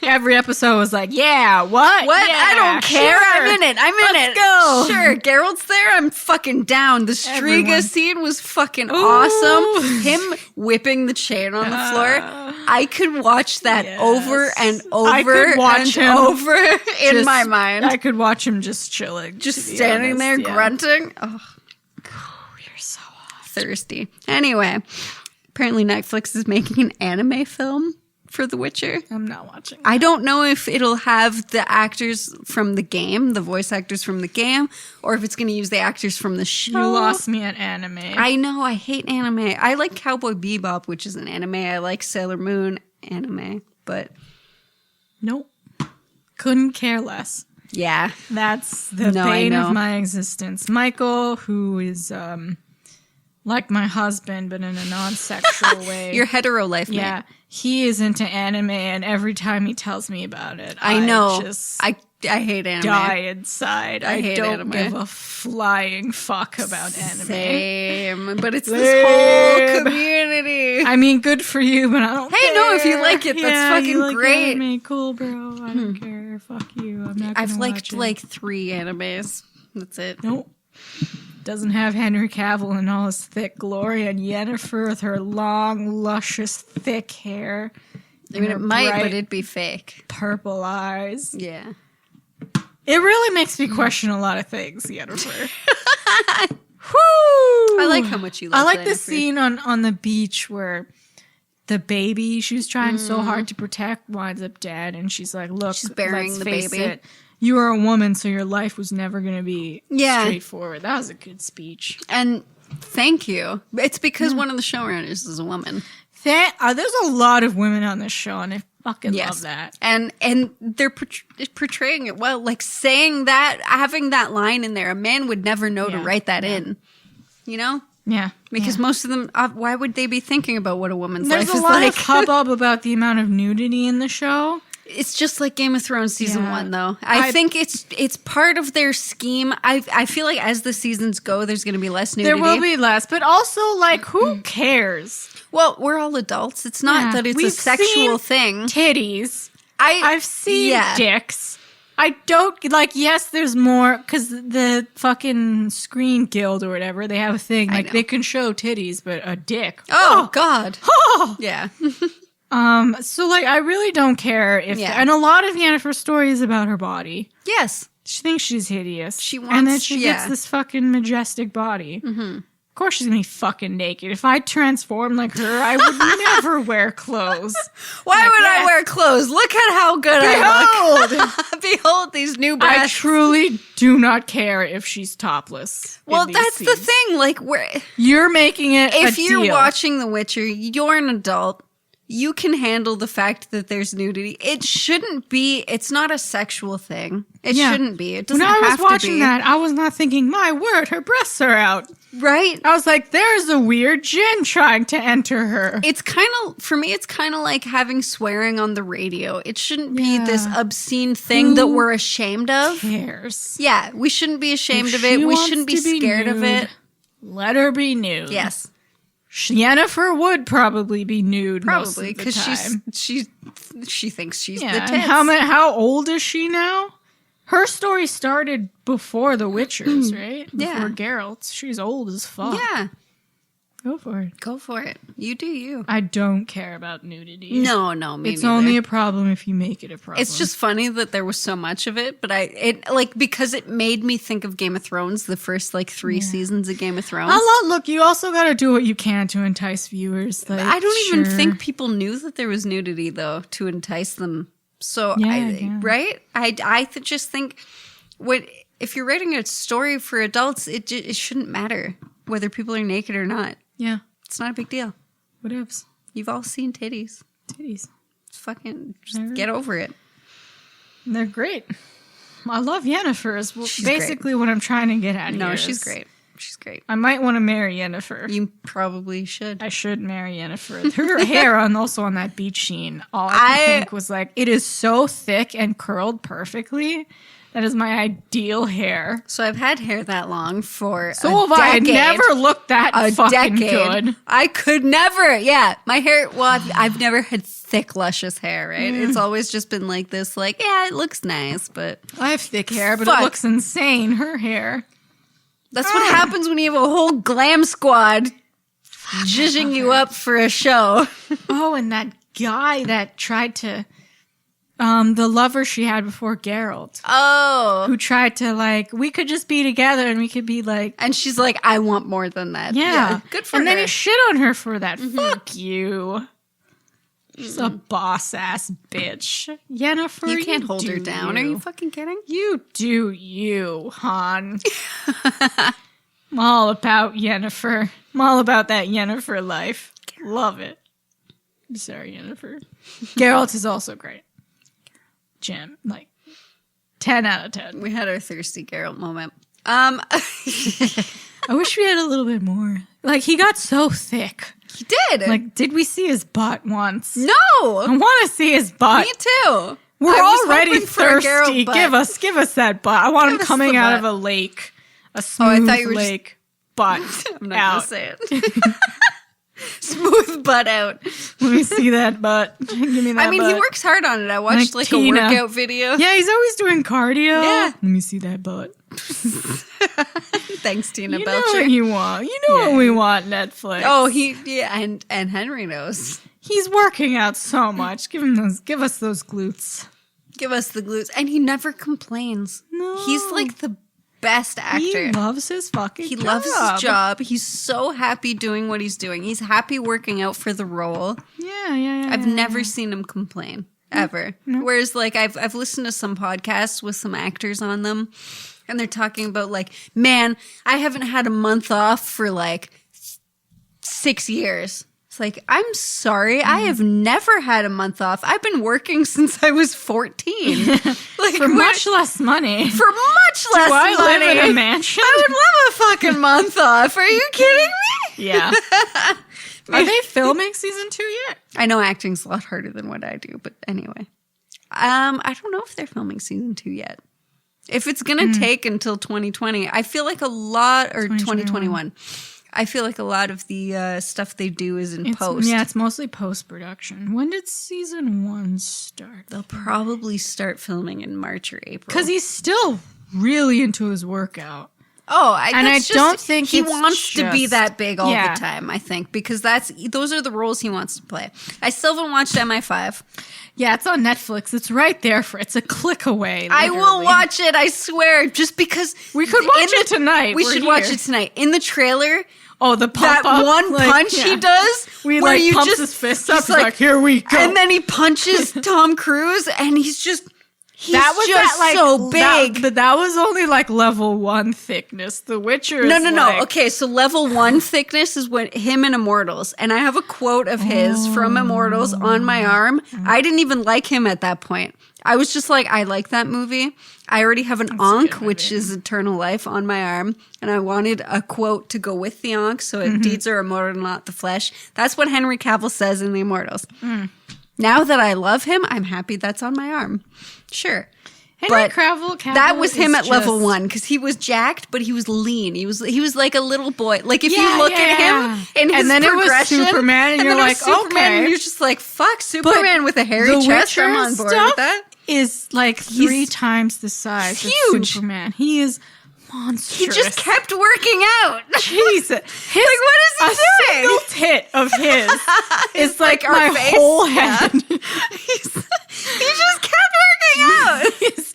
Every episode was like, yeah, what? What? Yeah, I don't care. sure. I'm in it. Let's go. Sure, Geralt's there. I'm fucking down. The Striga scene was fucking awesome. Him whipping the chain on the floor. I could watch that over and over and over in my mind. I could watch him just chilling. Just standing there grunting. Oh, you're so hot. Thirsty. Anyway, apparently Netflix is making an anime film for The Witcher. I'm not watching that. I don't know if it'll have the actors from the game, the voice actors from the game, or if it's going to use the actors from the show. You lost me at anime. I know. I hate anime. I like Cowboy Bebop, which is an anime. I like Sailor Moon anime, but nope. Couldn't care less. Yeah. That's the bane of my existence. Michael, who is like my husband, but in a non-sexual way. Your hetero life mate. Yeah. He is into anime, and every time he tells me about it, I know. I hate anime. die inside. I hate don't anime. give a flying fuck about anime. Same. But it's this whole community. I mean, good for you, but I don't care. No, if you like it, that's fucking you like great. Anime, cool, bro. I don't care. Fuck you. I'm not gonna I've liked watch it. like 3 animes. That's it. Nope. Doesn't have Henry Cavill in all his thick glory, and Yennefer with her long, luscious, thick hair. I mean, it might, but it'd be fake. Purple eyes. Yeah. It really makes me question a lot of things, Yennefer. Whoo! I like how much you like I like the Yennefer. scene on the beach where the baby she was trying so hard to protect winds up dead, and she's like, look, She's burying let's the face baby. it. You are a woman, so your life was never going to be straightforward. That was a good speech. And thank you. It's because one of the showrunners is a woman. There's a lot of women on this show, and I fucking love that. And they're portraying it well. Like saying that, having that line in there, a man would never know to write that in. You know? Yeah. Because most of them, why would they be thinking about what a woman's There's life is a lot like? of hubbub about the amount of nudity in the show. It's just like Game of Thrones season 1, though. I think it's part of their scheme. I feel like as the seasons go, there's going to be less nudity. There will be less, but also, like, who cares? Well, we're all adults. It's not that it's a sexual thing. Titties. I've seen dicks. I don't like. Yes, there's more because the fucking Screen Guild or whatever, they have a thing like they can show titties, but a dick. Oh God. Oh. Yeah. So like, I really don't care if. Yeah. And a lot of Yennefer's story is about her body. Yes. She thinks she's hideous. She wants, and then she gets this fucking majestic body. Mm-hmm. Of course, she's gonna be fucking naked. If I transformed like her, I would never wear clothes. Why would I wear clothes? Look at how good I look. Behold these new breasts. I truly do not care if she's topless. Well, that's the thing. Like, you're making it. If you're watching The Witcher, you're an adult. You can handle the fact that there's nudity. It shouldn't be. It's not a sexual thing. It shouldn't be. It doesn't have to be. When I was watching that, I was not thinking, my word, her breasts are out. Right? I was like, there's a weird djinn trying to enter her. It's kind of, for me, it's kind of like having swearing on the radio. It shouldn't be this obscene thing that we're ashamed of. Who cares? Yeah, we shouldn't be ashamed of it. We shouldn't be scared of it. Let her be nude. Yes. Yennefer would probably be nude, probably because she thinks she's the tits. And how old is she now? Her story started before The Witchers, right? Before Geralt. She's old as fuck. Yeah, go for it. Go for it. You do you. I don't care about nudity. No, me it's neither. only a problem if you make it a problem. It's just funny that there was so much of it, but because it made me think of Game of Thrones, the first 3 seasons of Game of Thrones. Look, you also got to do what you can to entice viewers. Like, I don't even think people knew that there was nudity though to entice them. So right? I just think if you're writing a story for adults, it shouldn't matter whether people are naked or not. Yeah, it's not a big deal. Whatevs. You've all seen titties. Titties. It's fucking just get over it. They're great. I love Yennefer. She's basically great. What I'm trying to get at here. No, she's great. She's great. I might want to marry Yennefer. You probably should. I should marry Yennefer. Her hair also on that beach scene, all I could think was like, it is so thick and curled perfectly. That is my ideal hair. So I've had hair that long for a have I. decade. It never looked that fucking good. I could never. Yeah, my hair. Well, I've never had thick, luscious hair. Right? It's always just been like this. Like, yeah, it looks nice, but I have thick hair, but it looks insane. Her hair. That's what happens when you have a whole glam squad zhuzhing you up for a show. Oh, and that guy that tried to, the lover she had before Geralt. Oh. Who tried to we could just be together and we could be like. And she's like, I want more than that. Yeah. Good for her. And then he shit on her for that. Fuck you. She's a boss ass bitch. Yennefer, you can't hold her down. Are you fucking kidding? You do you, Han. I'm all about Yennefer. I'm all about that Yennefer life. Love it. I'm sorry, Yennefer. Geralt is also great. Gem, 10 out of 10. We had our thirsty Geralt moment. I wish we had a little bit more. He got so thick. He did. Did we see his butt once? No. I want to see his butt. Me too. We're already thirsty. Give us that butt. I want him coming out of a lake. A smooth lake. Butt. I'm not going to say it. Smooth butt out. Let me see that butt. Give me that butt. He works hard on it. I watched a workout video. Yeah, he's always doing cardio. Yeah. Let me see that butt. Thanks, Tina Belcher. You know what you want. You know what we want, Netflix. Oh, and Henry knows. He's working out so much. Give us those glutes. Give us the glutes. And he never complains. No. He's the best actor. He loves his fucking job. He loves his job. He's so happy doing what he's doing. He's happy working out for the role. Yeah. I've never seen him complain. Ever. No. Whereas I've listened to some podcasts with some actors on them, and they're talking about man, I haven't had a month off for 6 years. It's I'm sorry, I have never had a month off. I've been working since I was 14. For much less money. For much less money. Do I live in a mansion? I would love a fucking month off. Are you kidding me? Yeah. Are they filming season 2 yet? I know acting's a lot harder than what I do, but anyway. I don't know if they're filming season 2 yet. If it's going to take until 2020, I feel like a lot, or 2021. I feel like a lot of the stuff they do is in post. Yeah, it's mostly post-production. When did season 1 start? They'll probably start filming in March or April. Because he's still really into his workout. Oh, I don't think he it's wants to be just- that big all Yeah. the time. I think because those are the roles he wants to play. I still haven't watched MI5. Yeah, it's on Netflix. It's right there it's a click away. I will literally. watch it. I swear, just because We could watch it tonight. We We're should here. watch it tonight. In the trailer, Oh, the pump that up, one like, punch yeah. he does, We where like you pumps just his fist he's up. He's like, here we go. and then he punches Tom Cruise, and he's just that was just that, like, so big. but that was only like level 1 thickness. The Witcher is No. like, Okay, so level 1 thickness is what him in Immortals, and I have a quote of his from Immortals on my arm. I didn't even like him at that point. I was just like, I like that movie. I already have an Ankh, which is Eternal Life, on my arm, and I wanted a quote to go with the Ankh, so deeds are immortal, not the flesh. That's what Henry Cavill says in The Immortals. Now that I love him, I'm happy that's on my arm. Sure. Henry But Cavill that was him is at level just- 1 because he was jacked, but he was lean. He was like a little boy. Like if Yeah, you look yeah. at him in his And then it was progression, Superman, and you're then it like, was Superman, okay. and you're just like, fuck, Superman with a hairy The chest. I'm Witcher on board stuff with that. is like 3 times the size huge. of Superman. He is monstrous. He just kept working out. Jesus. His, Like, what is he a doing? single tit of his is like our my face. whole Yeah. head. He just kept working out. He's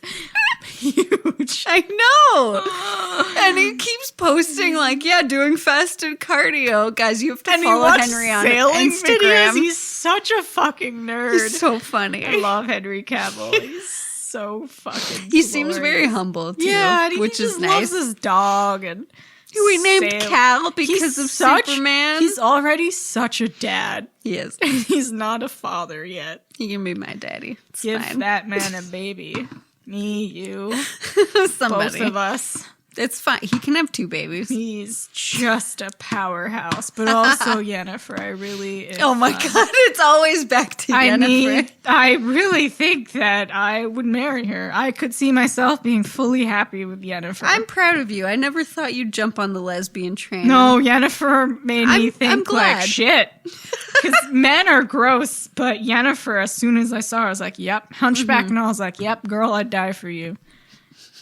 huge. I know. And he keeps posting like, yeah, doing fasted cardio. Guys, you have to And he follow watches Henry on sailing Instagram. videos. He's such a fucking nerd. He's so funny. I love Henry Cavill. He's so fucking He seems glorious. very humble too, Yeah, and which he is just nice. loves his dog, and We named sail- Cal because He's of such- Superman. He's already such a dad. He is. He's not a father yet. He can be my daddy. It's Give fine. that man a baby. Me, you, Somebody. both of us. It's fine. He can have 2 babies. He's just a powerhouse, but also Yennefer. I really. Oh my god! It's always back to Yennefer. I really think that I would marry her. I could see myself being fully happy with Yennefer. I'm proud of you. I never thought you'd jump on the lesbian train. No, Yennefer made me I'm think glad. like shit. Because men are gross, but Yennefer, as soon as I saw her, I was like, yep. Hunchback, and I was like, yep, girl, I'd die for you.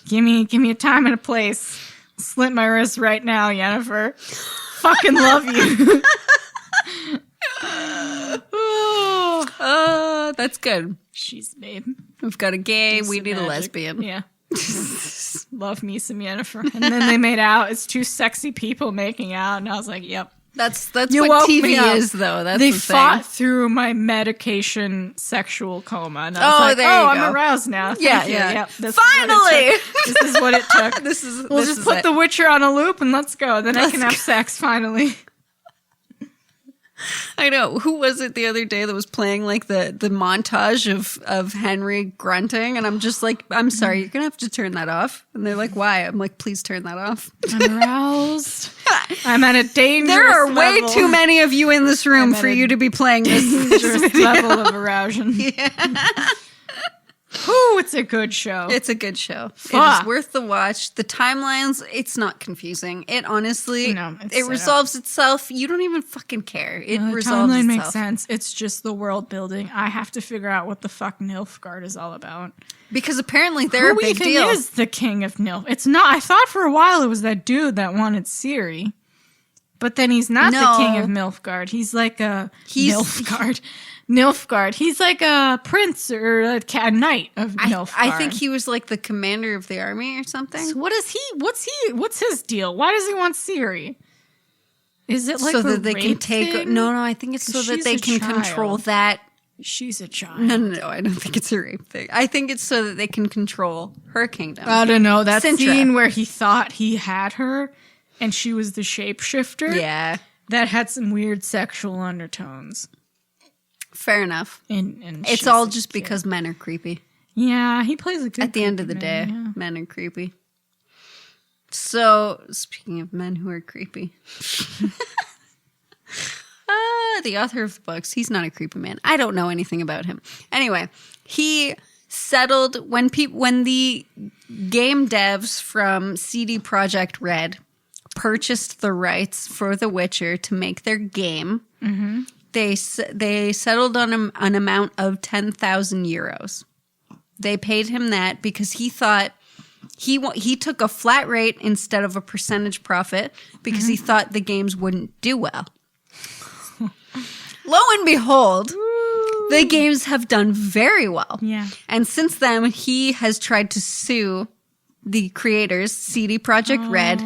Give me a time and a place. Slit my wrist right now, Yennefer. Fucking love you. That's good. She's babe. We've got a gay. We Some need a magic. lesbian. Yeah. Love me some Yennefer. And then they made out. It's 2 sexy people making out, and I was like, yep. That's You what woke TV me up. is, though. That's They the fought thing. through my medication sexual coma. And I was Oh, like, there you I'm go. aroused now. Yeah, Thank you. yeah. Yep, this Finally! Is what it took. This is. We'll this just is put it. The Witcher on a loop and let's go. Then I Let's can have go. sex finally. I know. Who was it the other day that was playing like the montage of Henry grunting? And I'm just like, I'm sorry, you're going to have to turn that off. And they're like, why? I'm like, please turn that off. I'm aroused. I'm at a dangerous There are way level. too many of you in this room I'm at for a you to be playing this dangerous video. level of arousal. Ooh, it's a good show. It's a good show. It Fuck. is worth the watch. The timelines, it's not confusing. It honestly, No, it's it set resolves itself. You don't even fucking care. It The resolves timeline itself. makes sense. It's just the world building. I have to figure out what the fuck Nilfgaard is all about. Because apparently they're a Who big even deal. is the king of Nilf? It's not. I thought for a while it was that dude that wanted Ciri, but then he's not No. the king of Nilfgaard. He's like a Nilfgaard. Nilfgaard. He's like a prince or a knight of Nilfgaard. I think he was like the commander of the army or something. So what is he? What's his deal? Why does he want Ciri? Is it like so a that they can rape take. thing? No, I think it's so that She's they a can control child. that. She's a child. No, I don't think it's a rape thing. I think it's so that they can control her kingdom. I don't know. That Sintra. scene where he thought he had her and she was the shapeshifter. Yeah, That had some weird sexual undertones. fair enough. And It's she's all a just kid. because men are creepy. Yeah, he plays a good At the end of the day, man, yeah. men are creepy. So, speaking of men who are creepy, the author of the books, he's not a creepy man. I don't know anything about him. Anyway, he settled when the game devs from CD Projekt Red purchased the rights for The Witcher to make their game. Mm-hmm. They settled on an amount of 10,000 euros. They paid him that because he thought he took a flat rate instead of a percentage profit because he thought the games wouldn't do well. Lo and behold, the games have done very well. Yeah. And since then, he has tried to sue the creators, CD Projekt Red,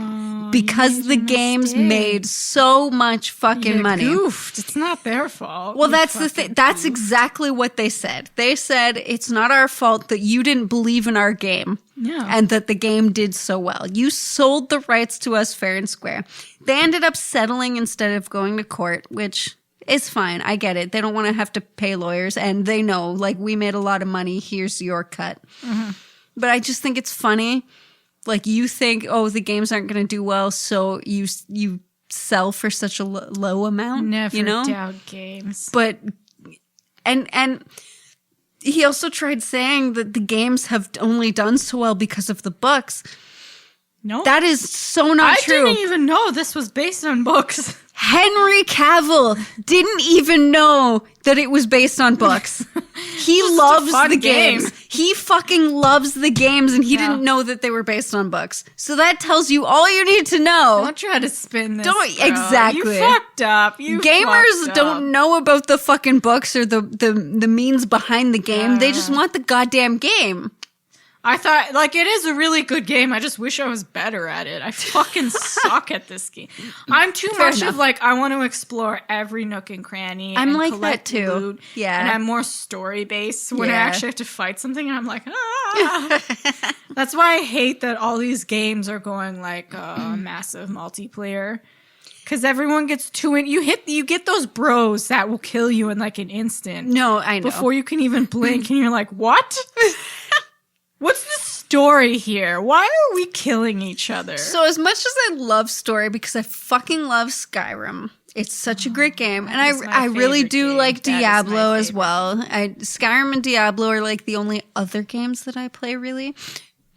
because the games made so much fucking money. Goofed. It's not their fault. Well, that's the thing. That's exactly what they said. They said it's not our fault that you didn't believe in our game and that the game did so well. You sold the rights to us fair and square. They ended up settling instead of going to court, which is fine. I get it. They don't want to have to pay lawyers, and they know, like, we made a lot of money. Here's your cut. Mm-hmm. But I just think it's funny. Like, you think, oh, the games aren't going to do well, so you sell for such a low amount. Never doubt games. But and he also tried saying that the games have only done so well because of the books. No, that is so not true. I didn't even know this was based on books. Henry Cavill didn't even know that it was based on books. He loves the games. He fucking loves the games, and he didn't know that they were based on books. So that tells you all you need to know. Don't try to spin this. Exactly. You fucked up. Gamers don't know about the fucking books or the means behind the game. They just want the goddamn game. I thought, like, it is a really good game. I just wish I was better at it. I fucking suck at this game. I'm too much of, like, I want to explore every nook and cranny. I'm and like collect that, too. Loot, yeah. And I'm more story-based. When I actually have to fight something, I'm like, ah. That's why I hate that all these games are going, like, massive multiplayer. Because everyone gets too in. You get those bros that will kill you in, like, an instant. No, I know. Before you can even blink, and you're like, what? What's the story here? Why are we killing each other? So as much as I love story, because I fucking love Skyrim, it's such a great game. And I really do like Diablo as well. Skyrim and Diablo are like the only other games that I play, really.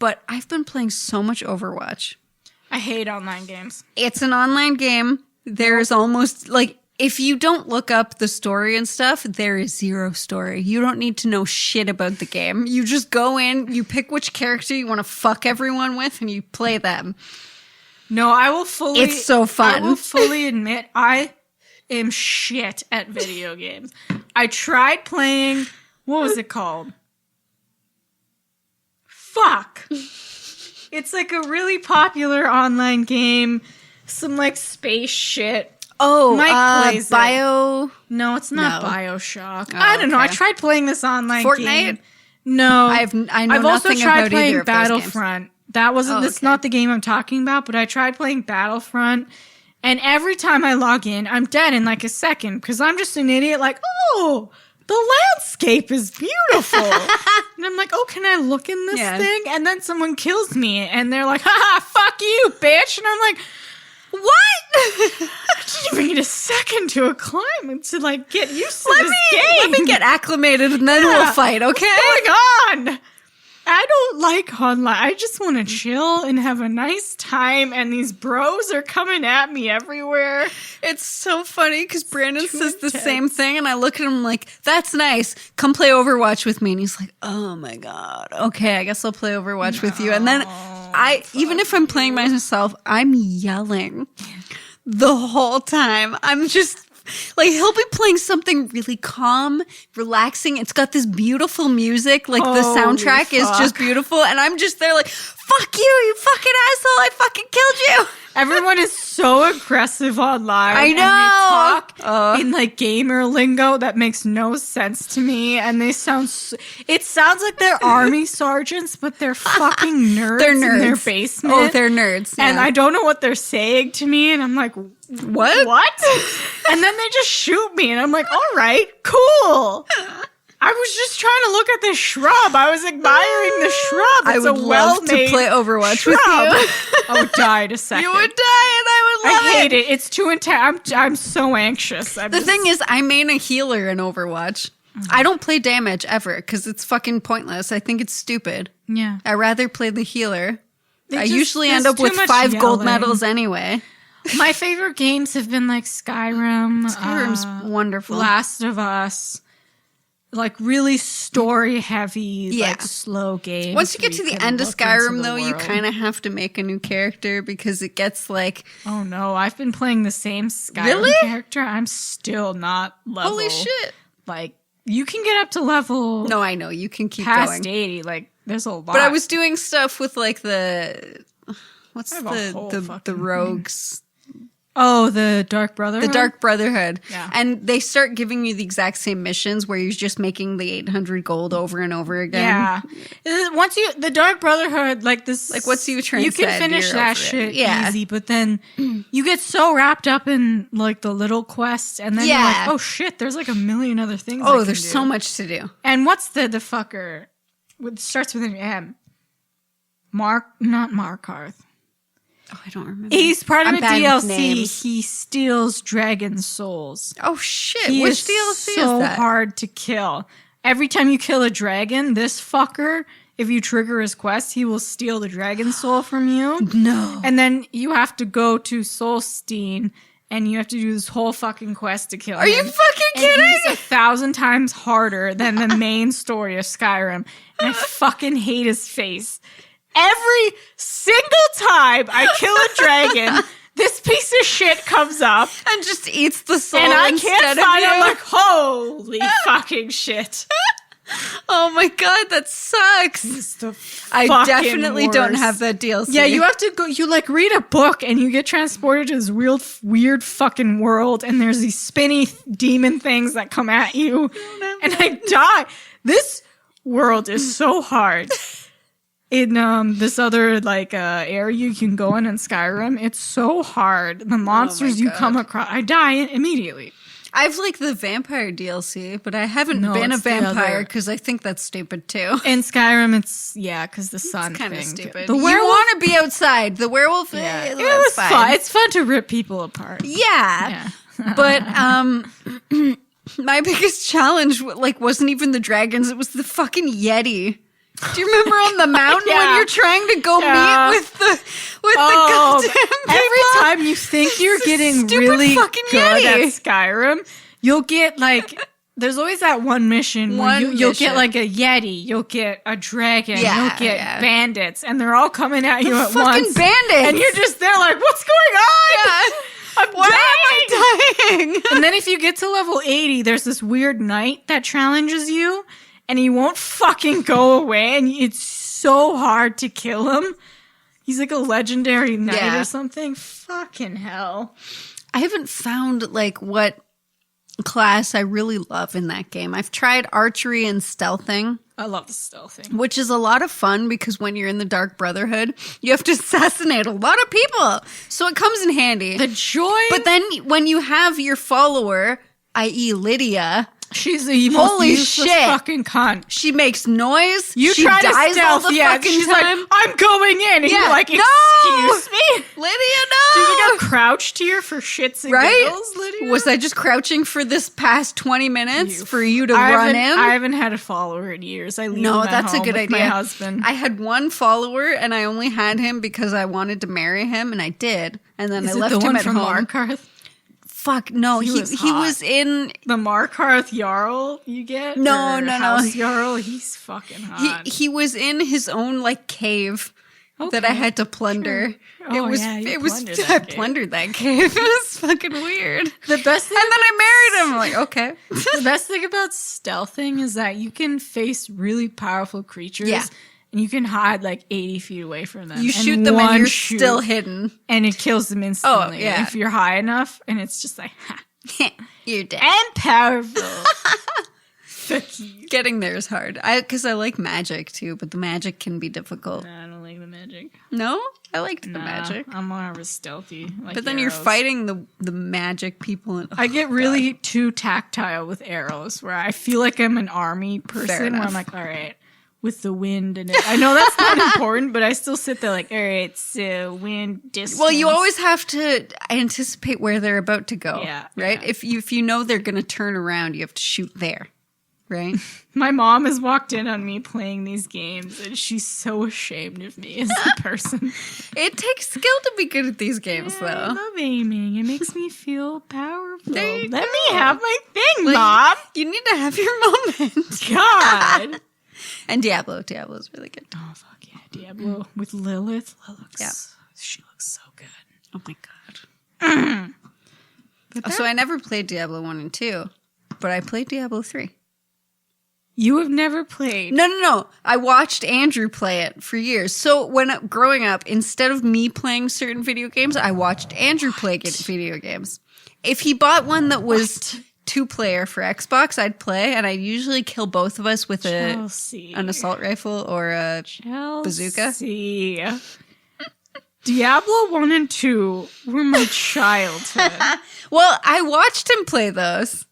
But I've been playing so much Overwatch. I hate online games. It's an online game. There's almost like... If you don't look up the story and stuff, there is zero story. You don't need to know shit about the game. You just go in, you pick which character you want to fuck everyone with, and you play them. No, I will fully... It's so fun. I will fully admit I am shit at video games. I tried playing... What was it called? Fuck. It's like a really popular online game. Some, like, space shit. Oh, Mike plays Bio... No, it's not Bioshock. I don't know. I tried playing this online Fortnite? game. No. I know I've also nothing tried about playing either of those Battlefront. That wasn't... That's not the game I'm talking about, but I tried playing Battlefront, and every time I log in, I'm dead in like a second, because I'm just an idiot like, oh, the landscape is beautiful. And I'm like, oh, can I look in this thing? And then someone kills me, and they're like, haha, fuck you, bitch. And I'm like... What? I didn't even need a second to acclimate to like get used to this game. Let me get acclimated and then we'll fight, okay? What's going on? I don't like online. I just want to chill and have a nice time, and these bros are coming at me everywhere. It's so funny because Brandon says the same thing, and I look at him like, that's nice. Come play Overwatch with me. And he's like, oh my God. Okay, I guess I'll play Overwatch with you. And then even if I'm playing myself, I'm yelling the whole time. I'm just... Like, he'll be playing something really calm, relaxing. It's got this beautiful music. Like, the soundtrack is just beautiful. And I'm just there like, fuck you fucking asshole. I fucking killed you. Everyone is so aggressive online. I know. And they talk in, like, gamer lingo that makes no sense to me. And they sound... It sounds like they're army sergeants, but they're fucking nerds, they're nerds in their basement. Oh, they're nerds. Yeah. And I don't know what they're saying to me. And I'm like... What? And then they just shoot me, and I'm like, all right, cool. I was just trying to look at this shrub. I was admiring the shrub. It's I would love to play Overwatch shrub. with you. I would die in a second. You would die, and I would love it. I hate it. It's too intense. I'm so anxious. The thing is, I main a healer in Overwatch. I don't play damage ever because it's fucking pointless. I think it's stupid. Yeah. I'd rather play the healer. I usually end up with 5 gold medals anyway. My favorite games have been like Skyrim. Skyrim's wonderful. Last of Us. Like really story heavy, like slow games. Once you get to the end of Skyrim, though, you kind of have to make a new character because it gets like... Oh no, I've been playing the same Skyrim character. I'm still not level. Holy shit. Like, you can get up to level... No, I know. You can keep past going. 80. Like, there's a lot. But I was doing stuff with like the... What's the rogues? Oh, the Dark Brotherhood? The Dark Brotherhood. Yeah. And they start giving you the exact same missions where you're just making the 800 gold over and over again. Yeah. Once the Dark Brotherhood, like this... Like, what's you trying You can finish that shit easy, but then you get so wrapped up in, like, the little quests, and then you're like, oh shit, there's like a million other things Oh, there's so much to do. And what's the fucker? It starts with an M. Not Markarth. Oh, I don't remember. He's part of a DLC. He steals dragon souls. Oh shit! Which DLC is so that? hard to kill. Every time you kill a dragon, this fucker, if you trigger his quest, he will steal the dragon soul from you. No. And then you have to go to Solstein, and you have to do this whole fucking quest to kill him. Are you fucking kidding? And he's 1,000 times harder than the main story of Skyrim. And I fucking hate his face. Every single time I kill a dragon, this piece of shit comes up and just eats the soul. And I can't find it. I'm like, holy fucking shit. Oh my god, that sucks. I definitely don't have that DLC. Yeah, you have to go, you like read a book and you get transported to this weird fucking world and there's these spinny demon things that come at you and I die. This world is so hard. In this other like area you can go in Skyrim, it's so hard. The monsters you come across, I die immediately. I've like the vampire DLC, but I haven't been a vampire because I think that's stupid too. In Skyrim, it's because the sun kind of stupid. The werewolf, you want to be outside. The werewolf, it was fun. It's fun to rip people apart. Yeah. But my biggest challenge like wasn't even the dragons; it was the fucking Yeti. Do you remember on the mountain when you're trying to go meet with the goddamn people? Every time you think you're getting really good at Skyrim, you'll get like there's always that one mission where you'll get like a Yeti, you'll get a dragon, you'll get bandits, and they're all coming at you at once. Fucking bandits, and you're just there like, what's going on? Why am I dying? And then if you get to level 80, there's this weird knight that challenges you. And he won't fucking go away, and it's so hard to kill him. He's like a legendary knight or something. Fucking hell. I haven't found like what class I really love in that game. I've tried archery and stealthing. I love the stealthing. Which is a lot of fun because when you're in the Dark Brotherhood, you have to assassinate a lot of people. So it comes in handy. The joy. But then when you have your follower, i.e. Lydia... She's the most useless fucking cunt. She makes noise. You she try dies to stealth, all the fucking she's time. like, I'm going in. And you're like, excuse me? Lydia, no. Do you think I crouched here for shits and giggles, Lydia? Was I just crouching for this past 20 minutes for you to run in? I haven't had a follower in years. I leave him at home with my husband. I had one follower and I only had him because I wanted to marry him and I did. And then I left him at home. Markarth? Fuck, no, he was in... The Markarth Jarl you get? No. House Jarl, he's fucking hot. He was in his own, like, cave that I had to plunder. Sure. Oh, I plundered that cave. It was fucking weird. The best thing and then I married him. I'm like, okay. The best thing about stealthing is that you can face really powerful creatures. Yeah. And you can hide like 80 feet away from them. You shoot them and you're still hidden. And it kills them instantly. Oh, yeah. If you're high enough. And it's just like, ha. You're dead. And powerful. Getting there is hard. Because I like magic too, but the magic can be difficult. No, I don't like the magic. No? I liked the magic. I'm more of a stealthy. Like but then you're fighting the magic people. I get really too tactile with arrows where I feel like I'm an army person where I'm like, all right. With the wind and I know that's not important, but I still sit there like, all right, so wind distance. Well, you always have to anticipate where they're about to go, right? Yeah. If you know they're going to turn around, you have to shoot there, right? My mom has walked in on me playing these games, and she's so ashamed of me as a person. It takes skill to be good at these games, I though. love aiming. It makes me feel powerful. There you Let go. me have my thing, Like, Mom. You need to have your moment. God. And Diablo. Diablo's really good. Oh, fuck yeah. Diablo with Lilith. Yeah. She looks so good. Oh my god. So I never played Diablo 1 and 2, but I played Diablo 3. You have never played. No. I watched Andrew play it for years. So when growing up, instead of me playing certain video games, I watched Andrew play video games. If he bought one that was 2-player for Xbox, I'd play, and I'd usually kill both of us with an assault rifle or a bazooka. Diablo 1 and 2 were my childhood. Well, I watched him play those.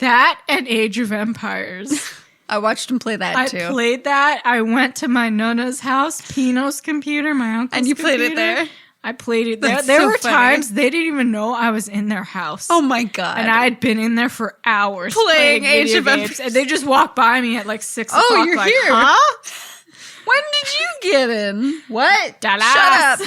That and Age of Empires. I watched him play that too. I played that. I went to my Nana's house, Pino's computer, my uncle's And you computer. played it there? I played it there. That's There so were funny. times they didn't even know I was in their house. Oh my god. And I had been in there for hours Playing Age video of games, Empires. and they just walked by me at like 6 o'clock. Oh, you're like, here. Huh? When did you get in? What? Dallas. Shut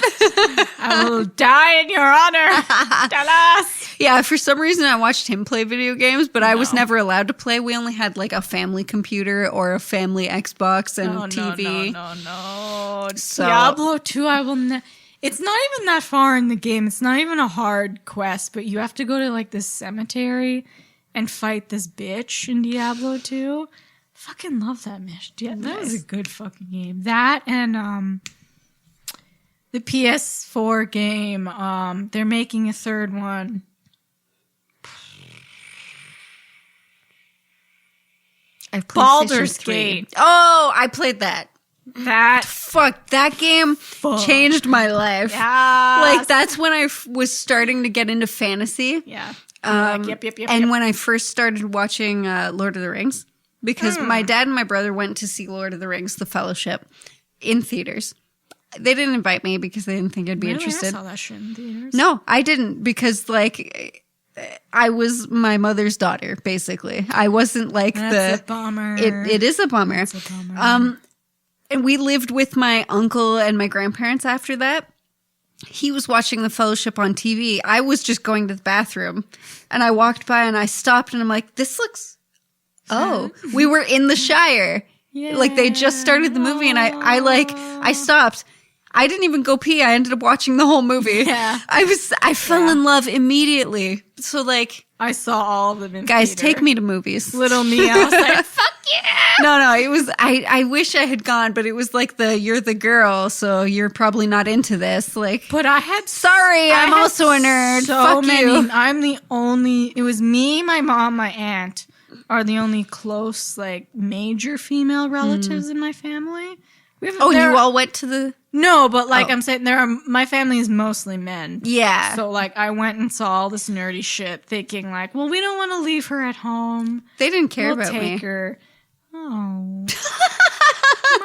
up. I will die in your honor. Dallas. Yeah, for some reason I watched him play video games, but I was never allowed to play. We only had like a family computer or a family Xbox and TV. No. So- Diablo 2, I will It's not even that far in the game. It's not even a hard quest, but you have to go to like this cemetery and fight this bitch in Diablo 2. Fucking love that mission. Yeah, that was a good fucking game. That and the PS4 game. They're making a third one. Baldur's Gate. Oh, I played that. That Fuck, that game changed my life. yeah, Like, that's when I was starting to get into fantasy. yeah. And when I first started watching Lord of the Rings, because my dad and my brother went to see Lord of the Rings, The Fellowship, in theaters. They didn't invite me because they didn't think I'd be interested. I saw that shit in theaters. No, I didn't, because like I was my mother's daughter, basically. I wasn't like That's a bummer. It is a bummer. It's a bummer. And we lived with my uncle and my grandparents after that. He was watching The Fellowship on TV. I was just going to the bathroom, and I walked by and I stopped and I'm like, this looks. Oh, we were in the Shire. Yeah. Like they just started the movie, and I stopped. I didn't even go pee. I ended up watching the whole movie. Yeah. I fell in love immediately. So like, I saw all of them in guys, theater. take me to movies. Little me, I was like, fuck yeah. No, it was, I wish I had gone, but it was like you're the girl, so you're probably not into this. Like, But I had sorry, I'm had also a nerd. So Fuck many. you. I'm the only. It was me, my mom, my aunt are the only close, like, major female relatives in my family. Oh, you all went to the... No, but like Oh. I'm saying, my family is mostly men. Yeah. So like I went and saw all this nerdy shit, thinking like, well, we don't want to leave her at home. They didn't care We'll about take me. her. Oh,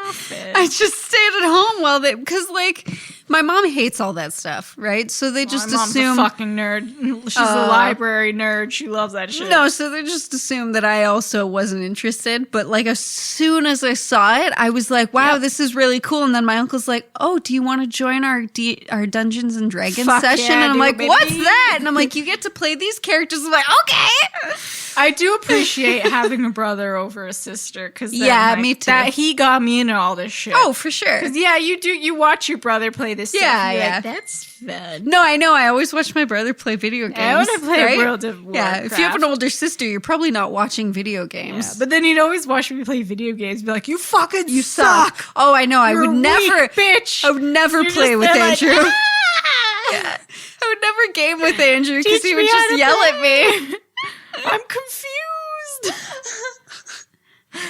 Muffet. I just stayed at home because like my mom hates all that stuff, right? So they just my mom's assume a fucking nerd. She's a library nerd. She loves that shit. no, so they just assumed that I also wasn't interested. But like as soon as I saw it, I was like, "Wow, this is really cool." And then my uncle's like, "Oh, do you want to join our Dungeons and Dragons Fuck session?" yeah, and I'm dude, like, baby. "What's that?" And I'm like, "You get to play these characters." I'm like, "Okay." I do appreciate having a brother over a sister because Me too. That he got me into all this shit. Oh, for sure. Because you do. You watch your brother play this stuff. Yeah, You're yeah. Like, that's fun. No, I know. I always watch my brother play video games. I want to play right? World of Warcraft. Yeah, if you have an older sister, you're probably not watching video games. Yeah, but then he'd always watch me play video games. Be like, you fucking You suck. Oh, I know. You're I would weak, never, bitch. I would never You're play just with there like, Andrew. "Ah!" Yeah. I would never game with Andrew because Teach he would me how just to yell at play. me. I'm confused.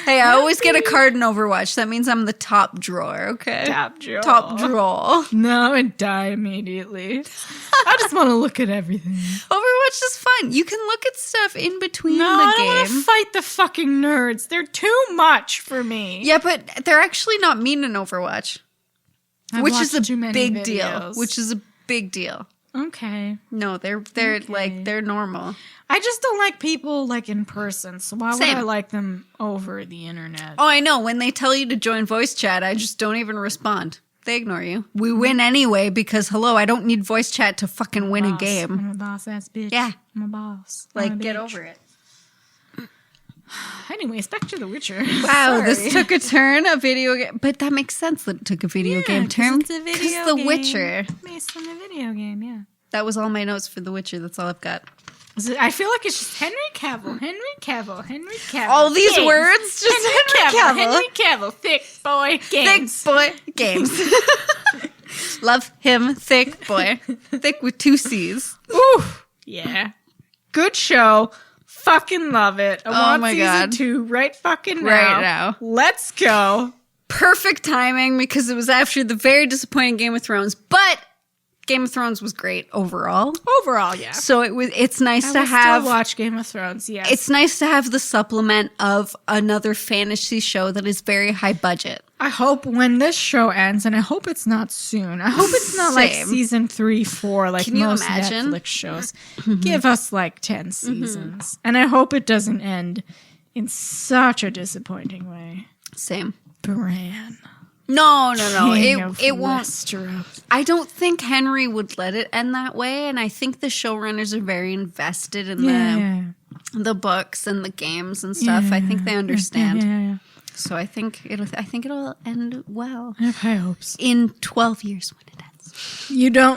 Hey, I always get a card in Overwatch. That means I'm the top drawer, okay? Top drawer. Top drawer. No, and die immediately. I just want to look at everything. Overwatch is fun. You can look at stuff in between No, the I don't want to game. fight the fucking nerds. They're too much for me. Yeah, but they're actually not mean in Overwatch, I've which is watched a too many big deal. videos. Which is a big deal. Okay. No, they're like they're normal. I just don't like people like in person. So why would Same. I like them over the internet? Oh, I know. When they tell you to join voice chat, I just don't even respond. They ignore you. We win anyway because, hello, I don't need voice chat to fucking win a game. I'm a boss ass bitch. Yeah. I'm a boss. Like, get over it. Anyways, back to The Witcher. Wow, Sorry. this took a turn, a video game. But that makes sense that it took a video game turn. It's a video The game Witcher. based on a video game, yeah. That was all my notes for The Witcher. That's all I've got. I feel like it's just Henry Cavill. All these games. words, just Henry Cavill. Henry Cavill, thick boy games. Thick boy games. Love him, thick boy. Thick with 2 C's. Ooh, yeah. Good show. Fucking love it. I want my season God. 2 right fucking now. Right now. Let's go. Perfect timing because it was after the very disappointing Game of Thrones, but Game of Thrones was great overall. Overall, yeah. So it's nice I to will have still watch Game of Thrones, yes. it's nice to have the supplement of another fantasy show that is very high budget. I hope when this show ends, and I hope it's not soon. I hope it's not like Same. season 3, 4, like Can you most imagine? Netflix shows. Give us like 10 seasons. And I hope it doesn't end in such a disappointing way. Same. Bran. No. King of It won't. Westeros. I don't think Henry would let it end that way, and I think the showrunners are very invested in Yeah. the books and the games and stuff. I think they understand. Yeah. So I think it'll end well I have high hopes. in 12 years when it ends.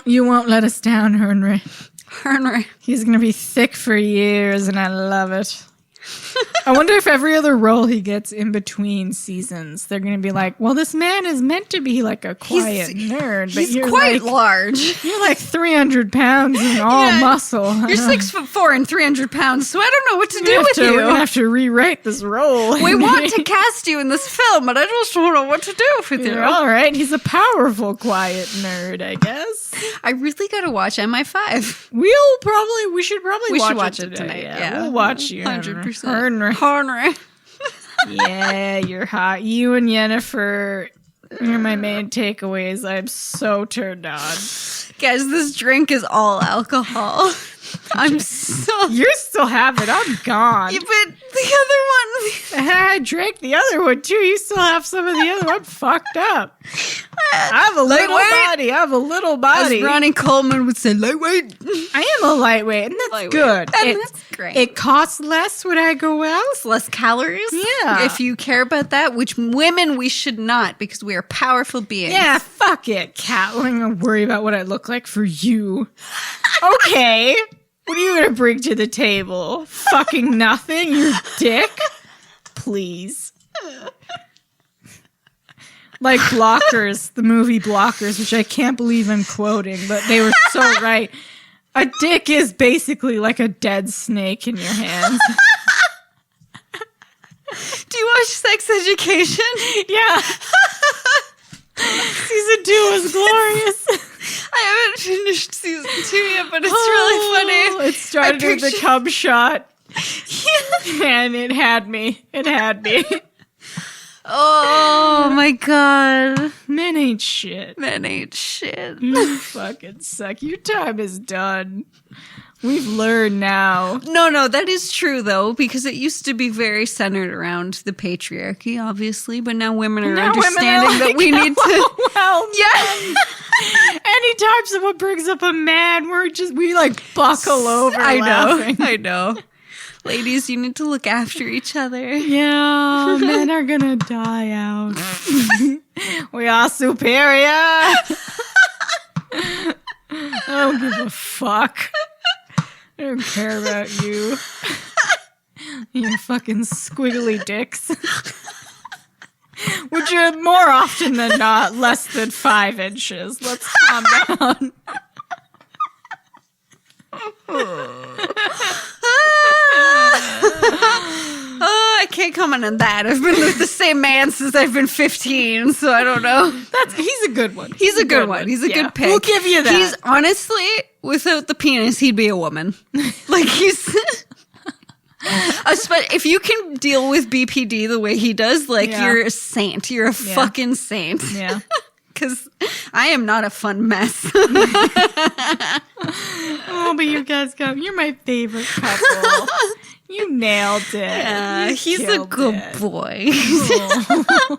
You won't let us down, Henry. Henry. He's gonna be thick for years, and I love it. I wonder if every other role he gets in between seasons, they're going to be like, well, this man is meant to be like a quiet nerd, but He's you're quite like, large. you're like 300 pounds and all Yeah. muscle. You're 6'4" and 300 pounds, so I don't know what to do with We're you. going to have to rewrite this role. We want to cast you in this film, but I just don't know what to do with you. All right, he's a powerful, quiet nerd, I guess. I really got to watch MI5. We should probably watch it today. tonight. Yeah. We'll watch you. 100%. Henry. Henry. Yeah, you're hot. You and Yennefer are my main takeaways. I'm so turned on. Guys, this drink is all alcohol. I'm so... You still have it. I'm gone. Yeah, but the other one... I drank the other one too. You still have some of the other one. Fucked up. I have a little body. I have a little body. As Ronnie Coleman would say, lightweight. I am a lightweight, and that's Lightweight. good. And that's great. It costs less when I go out. It's less calories. Yeah. If you care about that, which women we should not, because we are powerful beings. Yeah, fuck it, Kat. I'm gonna worry about what I look like for you. Okay. What are you gonna bring to the table? Fucking nothing, you dick? Please. Like Blockers, the movie Blockers, which I can't believe I'm quoting, but they were so right. A dick is basically like a dead snake in your hands. Do you watch Sex Education? Yeah. Season 2 was glorious. I haven't finished season 2 yet, but it's really funny. It started with the cum shot. Yeah. And it had me. It had me. Oh my god. Men ain't shit. Men ain't shit. You fucking suck. Your time is done. We've learned now. No, that is true though, because it used to be very centered around the patriarchy, obviously, but now women are understanding that we need to. Well, Yeah. anytime someone brings up a man, we like buckle over. laughing. I know. Ladies, you need to look after each other. Yeah, men are gonna die out. We are superior. I don't give a fuck. I don't care about you. You fucking squiggly dicks. Which are more often than not less than 5 inches. Let's calm down. Oh, I can't comment on that. I've been with the same man since I've been 15, so I don't know. He's a good one. He's a good one. He's a good pick. We'll give you that. He's honestly, without the penis, he'd be a woman. Like he's... If you can deal with BPD the way he does, like Yeah. you're a saint. You're a fucking saint. Yeah. because I am not a fun mess. Oh, but you guys you're my favorite couple. You nailed it. He's a good boy. Oh.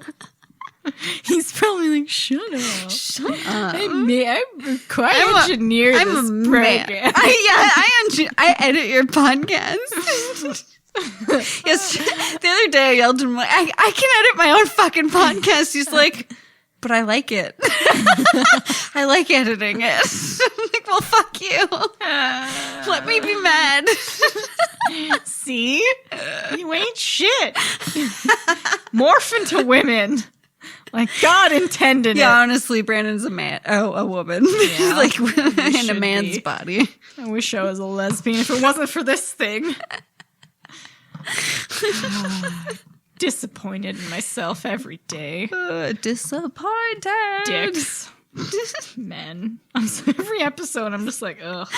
He's probably like, shut up. Shut up. I'm quite engineered I'm this a man. program. I edit your podcast. Yes, the other day I yelled at him, like, I can edit my own fucking podcast. He's like, but I like it. I like editing it. I'm like, well, fuck you. Let me be mad. See? You ain't shit. Morph into women. Like God intended it. Yeah, honestly, Brandon's a man. Oh, a woman. Yeah, like in a man's be. body. I wish I was a lesbian if it wasn't for this thing. Disappointed in myself every day. Disappointed. Dicks. Men. Every episode, I'm just like, ugh.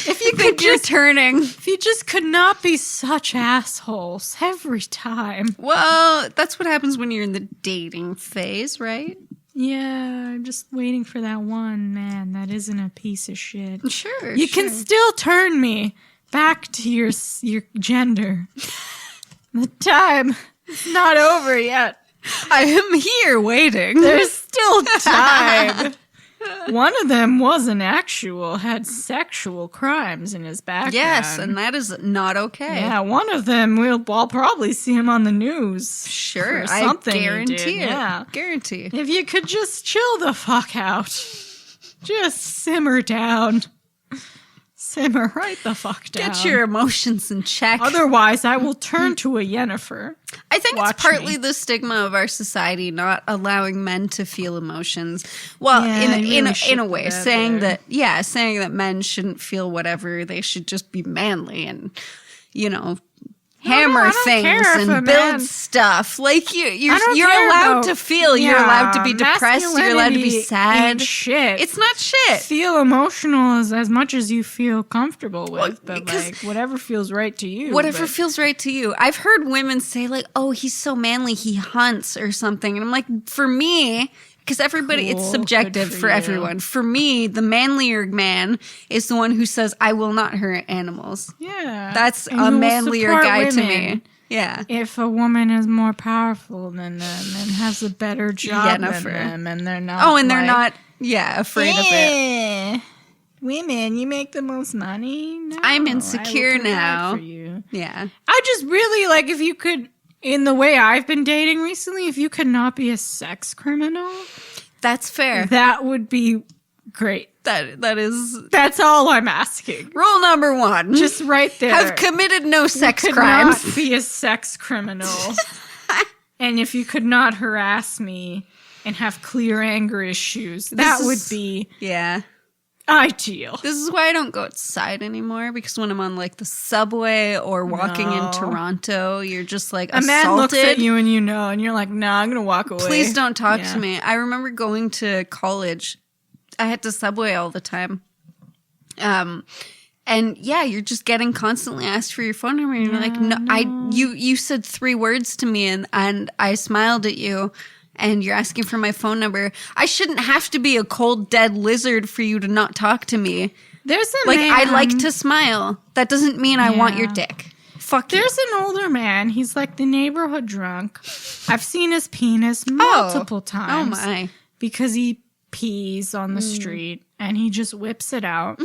If you could You're just turning. If you just could not be such assholes every time. Well, that's what happens when you're in the dating phase, right? Yeah, I'm just waiting for that one man that isn't a piece of shit. Sure. You can still turn me back to your gender. The time is not over yet. I am here waiting. There's still time. One of them had sexual crimes in his background. Yes, and that is not okay. Yeah, one of them, I'll probably see him on the news. Sure, for something I he guarantee did. it. Yeah. Guarantee. If you could just chill the fuck out. Just simmer down. Simmer right the fuck down. Get your emotions in check. Otherwise, I will turn to a Yennefer. I think Watch it's partly me. the stigma of our society not allowing men to feel emotions. Well, Yeah, you in really a way, shifted that saying there. saying that men shouldn't feel whatever, they should just be manly and, hammer I don't things care if a and build man- stuff. Like you're don't you're care allowed about- to feel. You're allowed to be depressed. You're allowed to be masculinity sad. ain't shit. It's not shit. Feel emotional as much as you feel comfortable with, Well, but because- like whatever feels right to you. Whatever but- feels right to you. I've heard women say like, "Oh, he's so manly, he hunts or something," and I'm like, for me. Because everybody, it's Cool. subjective Good for for you. everyone. For me, the manlier man is the one who says, I will not hurt animals. Yeah, That's And a you will manlier support guy to women. me. Yeah. If a woman is more powerful than them and has a better job Yennefer. than them, and they're not, Oh, and they're like, not, afraid of it. Women, you make the most money. No, I'm I will insecure provide now. For you. Yeah. I just really like if you could, in the way I've been dating recently, if you could not be a sex criminal, That's fair. that would be great. That is That's all I'm asking. rule number 1. Just right there. have committed no sex could crimes. not be a sex criminal. And if you could not harass me and have clear anger issues, that would be Yeah. ideal. This is why I don't go outside anymore, because when I'm on like the subway or walking in No. Toronto, you're just like A assaulted. man looks at you and and you're like, nah, I'm going to walk away. Please don't talk Yeah. to me. I remember going to college. I had to subway all the time. And yeah, you're just getting constantly asked for your phone number. And you're like, no, you said 3 words to me and I smiled at you and you're asking for my phone number. I shouldn't have to be a cold, dead lizard for you to not talk to me. There's a Like, man. I like to smile. That doesn't mean I want your Yeah. dick. Fuck you. There's an older man. He's like the neighborhood drunk. I've seen his penis multiple Oh times. my. Because he pees on the street and he just whips it out.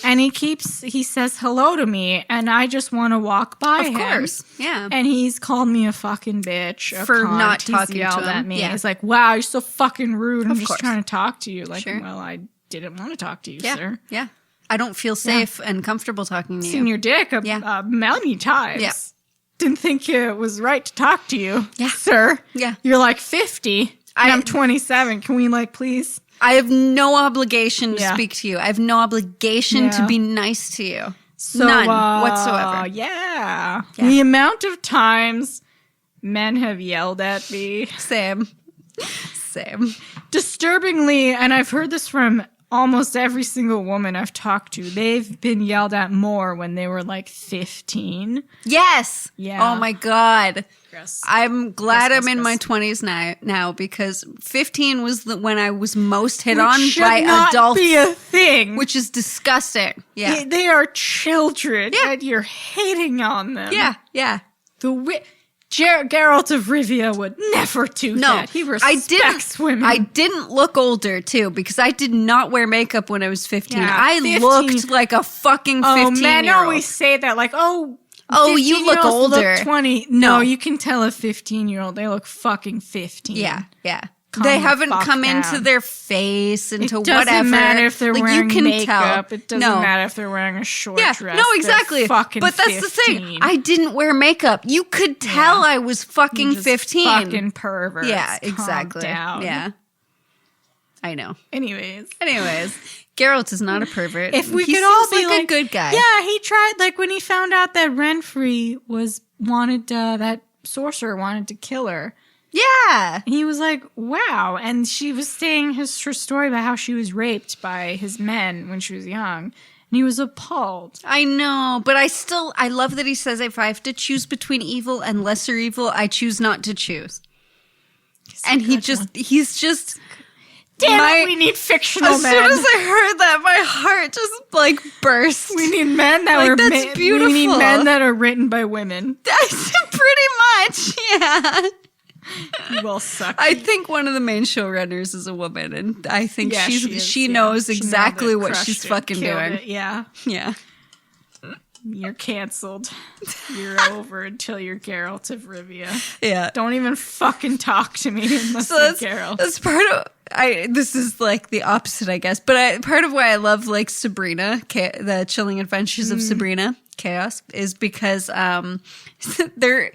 And he says hello to me and I just want to walk by him. Of course. Yeah. And he's called me a fucking bitch. A For cunt. not He's talking to yelled him. at me. Yeah. He's like, wow, you're so fucking rude. I'm Of just course. trying to talk to you. Like, Sure. well, I didn't want to talk to you, Yeah. sir. Yeah. I don't feel safe and comfortable talking to Seen you. your dick many times. Yeah. Didn't think it was right to talk to you, Yeah. sir. Yeah. You're like 50 and I'm 27. Can we please? I have no obligation to Yeah. speak to you. I have no obligation to Yeah. be nice to you. So, None whatsoever. Yeah. Yeah. The amount of times men have yelled at me. Same. Disturbingly, and I've heard this from almost every single woman I've talked to, they've been yelled at more when they were like 15. Yes. Yeah. Oh my God. Yes. I'm glad Yes, I'm in yes. my 20s now because 15 was when I was most hit Which on should by not adults, be a thing. which is disgusting. Yeah. They are children, Yeah. and you're hating on them. Yeah. Geralt of Rivia would never do No, that. He respects women. I didn't look older too because I did not wear makeup when I was 15. Yeah, I 15. looked like a fucking 15 men year old. always say that, like, oh, you look 15-year-olds older. Look 20. No, you can tell a 15-year-old. They look fucking 15. Yeah. Calm They the haven't fuck come down. into their face, into It doesn't whatever. matter if they're like, wearing you can makeup. Tell. It doesn't matter if they're wearing a short Yeah, dress. no, They're exactly. fucking But that's 15. the thing. I didn't wear makeup. You could tell I was fucking You're just 15. Fucking perverts. Yeah, Calm exactly. down. Yeah. I know. Anyways, Geralt is not a pervert. if we he could all seems be like a good guy. Yeah, he tried, like, when he found out that Renfrey that sorcerer wanted to kill her. Yeah. He was like, wow. And she was saying her story about how she was raped by his men when she was young. And he was appalled. I know, but I love that he says if I have to choose between evil and lesser evil, I choose not to choose. And he's just Damn it, we need fictional as men. soon as I heard that, my heart just like burst. We need men that Like, are that's We need beautiful. men that are written by women. Pretty much, yeah. You all suck. I think one of the main showrunners is a woman, and I think Yeah, she knows exactly nailed it, what crushed she's it, fucking killed doing. it, yeah. Yeah. You're canceled. You're over until you're Geralt of Rivia. Yeah. Don't even fucking talk to me unless So you're Geralt. that's part of this is like the opposite, I guess. But part of why I love like Sabrina, the Chilling Adventures of Sabrina Chaos, is because they're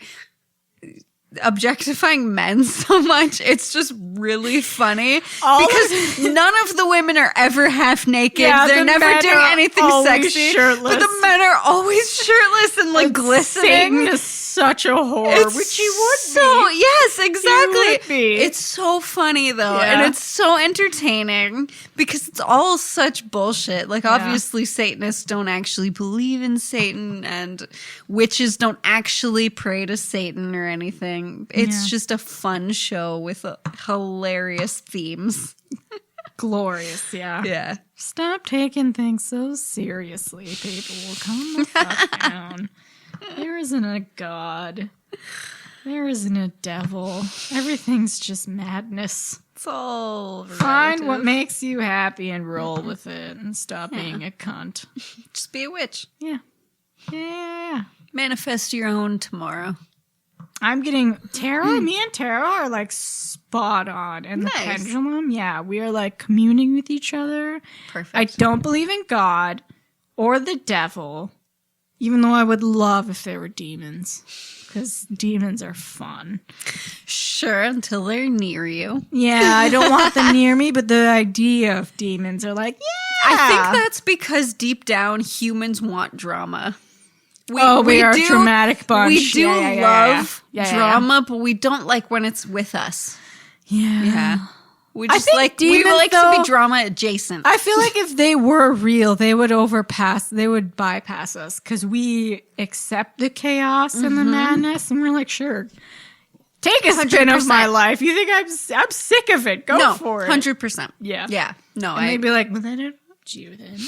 objectifying men so much. It's just really funny because none of the women are ever half naked. Yeah, They're the never men doing are anything always sexy. shirtless. But the men are always shirtless and like glistening. Satan is such a whore, which he would be. Yes, exactly. would be. It's so funny though, Yeah. and it's so entertaining because it's all such bullshit. Like obviously Satanists don't actually believe in Satan, and witches don't actually pray to Satan or anything. It's just a fun show with hilarious themes. Glorious, yeah. Yeah. Stop taking things so seriously, people. Calm the fuck down. There isn't a god. There isn't a devil. Everything's just madness. It's all Find relative. what makes you happy and roll with it and stop being a cunt. Just be a witch. Yeah. Yeah. Manifest your own tomorrow. I'm getting tarot. Me and tarot are like spot on. And the Nice. pendulum, we are like communing with each other. Perfect. I don't believe in God or the devil, even though I would love if they were demons, because demons are fun. Sure, until they're near you. Yeah, I don't want them near me, but the idea of demons are like, yeah. I think that's because deep down humans want drama. We are a do- dramatic bunch. We do love Yeah. drama, but we don't like when it's with us. Yeah. Yeah. We I just think like we demons, like to though- be drama adjacent. I feel like if they were real, they would bypass us because we accept the chaos and the madness, and we're like, sure, take a spin of 100%. my life. You think I'm sick of it? Go for it. 100%. Yeah. Yeah. No, And they'd be like, well, then I don't want you then.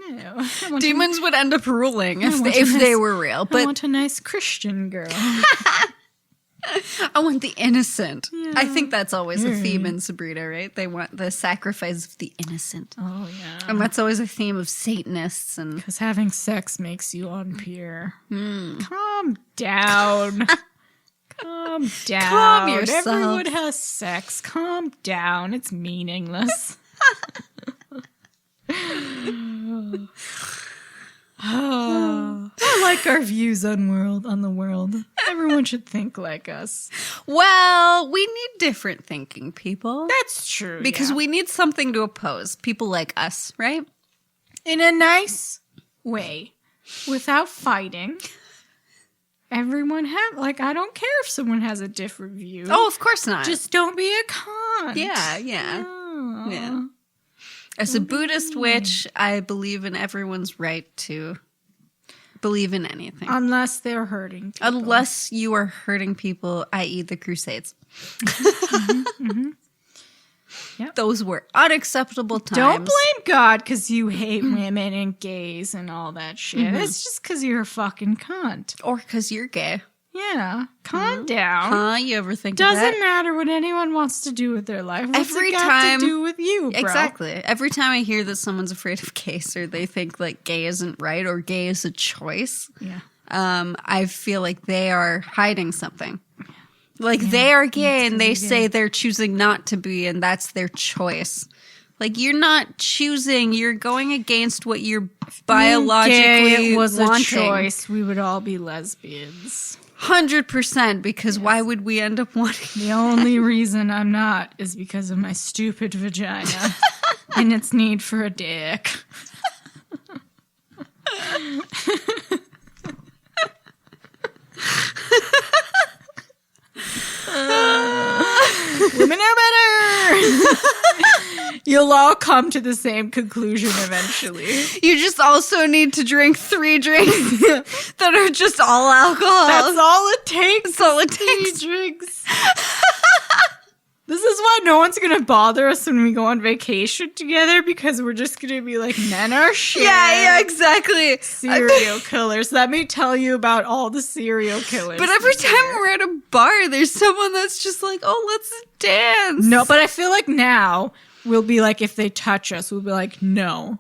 No, I want demons would end up ruling if want if a they nice- were real. I But want a nice Christian girl. I want the innocent. I think that's always a theme in Sabrina, right? They want the sacrifice of the innocent. Oh yeah, And that's always a theme of Satanists and because having sex makes you unpure. Calm down. Calm down. Calm yourself. Everyone has sex. Calm down. It's meaningless. I like our views on the world. Everyone should think like us. well, we need different thinking people. That's true. Because we need something to oppose people like us, right? in a nice way, without fighting. Everyone I don't care if someone has a different view. Oh, of course not. Just don't be a cunt. yeah. Oh. Yeah. As a Buddhist witch, I believe in everyone's right to believe in anything. Unless they're hurting people. Unless you are hurting people, i.e. the Crusades. Yep. Those were unacceptable times. Don't blame God because you hate women and gays and all that shit. It's just because you're a fucking cunt. Or because you're gay. Yeah. Calm down. Huh? You ever think of that? Doesn't matter what anyone wants to do with their life. What's Every it got time- to do with you, bro? Exactly. Every time I hear that someone's afraid of gays or they think like gay isn't right or gay is a choice, Yeah. I feel like they are hiding something. Like they are gay and they say they're choosing not to be and that's their choice. Like you're not choosing, you're going against what you're biologically Gay was wanting. a choice. We would all be lesbians. 100% because why would we end up wanting The only reason I'm not is because of my stupid vagina and its need for a dick. Women are better. You'll all come to the same conclusion eventually. You just also need to drink 3 drinks that are just all alcohol. That's all it takes. That's all it takes. 3 drinks. This is why no one's gonna bother us when we go on vacation together because we're just gonna be like, men are shit. Yeah, exactly. Serial killers. Let me tell you about all the serial killers. But every time we're at a bar, there's someone that's just like, oh, let's dance. No, but I feel like now we'll be like, if they touch us, we'll be like, no.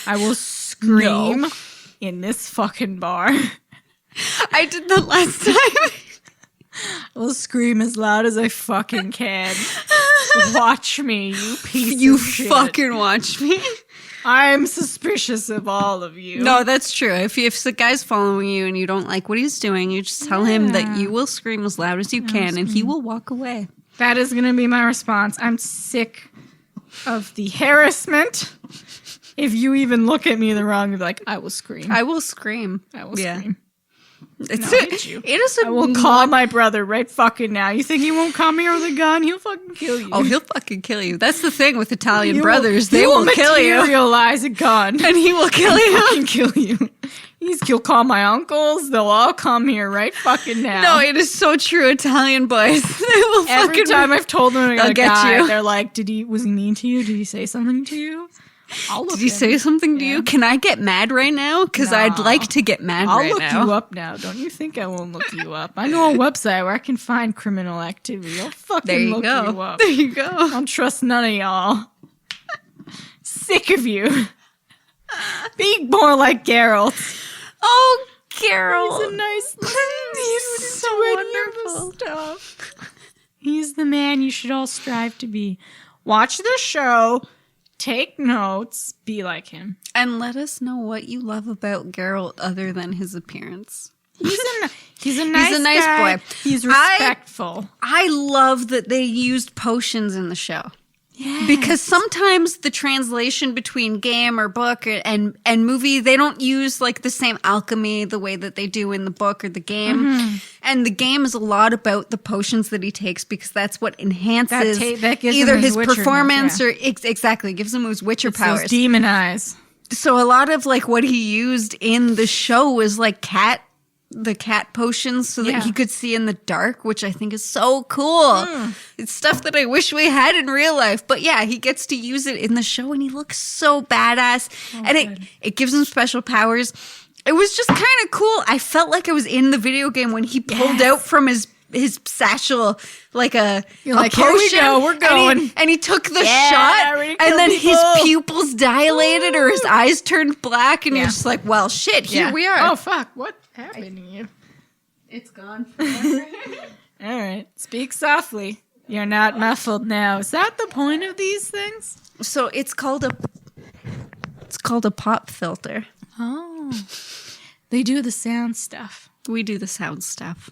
I will scream No. in this fucking bar. I did that last time. I'll scream as loud as I fucking can. Watch me, you piece You of shit. fucking watch me. I'm suspicious of all of you. No, that's true. If the guy's following you and you don't like what he's doing, you just tell him that you will scream as loud as you can and he will walk away. That is going to be my response. I'm sick of the harassment. If you even look at me the wrong, you'll be like, I will scream. I will scream. I will scream. It's No, I hate you. It is a I will call my brother right fucking now. You think he won't come here with a gun? He'll fucking kill you. Oh, he'll fucking kill you. That's the thing with Italian He will- brothers. he They will kill you. materialize a gun. And he will kill you. Fucking kill you. He'll call my uncles. They'll all come here right fucking now. No, it is so true. Italian boys. They will Every fucking time I've told them they'll a get guy, you. they're like, was he mean to you? Did he say something to you? I'll look Did he at say him. something to you? Can I get mad right now? Because I'd No. like to get mad I'll right look now. you up now. Don't you think I won't look you up? I know a website where I can find criminal activity. I'll fucking There you look go. you up. There you go. I don't trust none of y'all. Sick of you. Be more like Geralt. Oh, Carol. He's a nice He's so wonderful. stuff. He's the man you should all strive to be. Watch the show. Take notes. Be like him. And let us know what you love about Geralt other than his appearance. He's a nice guy. boy. He's respectful. I love that they used potions in the show. Yeah. Because sometimes the translation between game or book and movie, they don't use like the same alchemy the way that they do in the book or the game. And the game is a lot about the potions that he takes because that's what enhances that gives either him his his Witcherness, performance yeah. or exactly gives him his Witcher Those powers. demon eyes. So a lot of like what he used in the show was like the cat potions so that he could see in the dark, which I think is so cool. It's stuff that I wish we had in real life. But yeah, he gets to use it in the show and he looks so badass. And it gives him special powers. It was just kind of cool. I felt like I was in the video game when he pulled out from his satchel like a like, potion. here we go, we're going. And he took the shot ready to and kill then people. his pupils dilated or his eyes turned black and you're just like, well, shit, here we are. Oh, fuck. What happened to you? It's gone forever. All right. Speak softly. You're not muffled now. Is that the point of these things? So it's called a pop filter. Oh. They do the sound stuff. We do the sound stuff.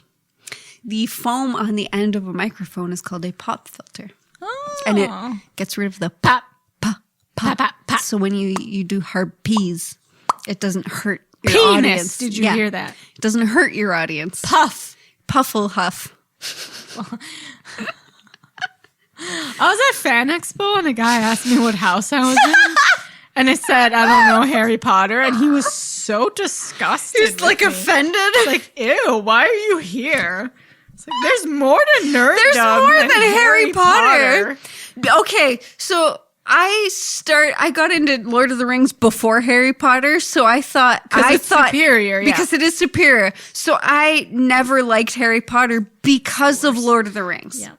The foam on the end of a microphone is called a pop filter. Oh. And it gets rid of the pop, pop, pop, pop, pop. So when you do hard P's, it doesn't hurt your Penis. audience. Did you hear that? It doesn't hurt your audience. Puff. Puffle huff. I was at Fan Expo and a guy asked me what house I was in. And I said, I don't know Harry Potter. And he was so disgusted. He's like offended. Like, ew, why are you here? It's like, there's more to nerddom. There's more than Harry Potter. Okay, so I got into Lord of the Rings before Harry Potter, so I thought superior, yeah. because it is superior. So I never liked Harry Potter because of Lord of the Rings. Yeah.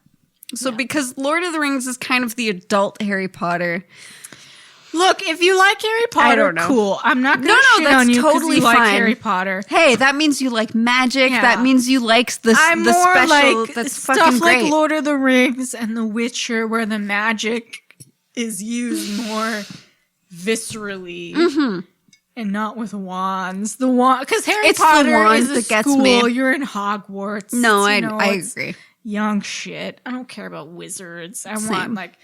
So because Lord of the Rings is kind of the adult Harry Potter. Look, if you like Harry Potter, don't know. cool. I'm not going to shit that's on you totally you like fine. Harry Potter. Hey, that means you like magic. Yeah. That means you like the I'm more special. like That's stuff fucking great. like Lord of the Rings and The Witcher, where the magic is used more viscerally and not with wands. The wand, because Harry Potter is a school. You're in Hogwarts. No, I agree. Young shit. I don't care about wizards. I want like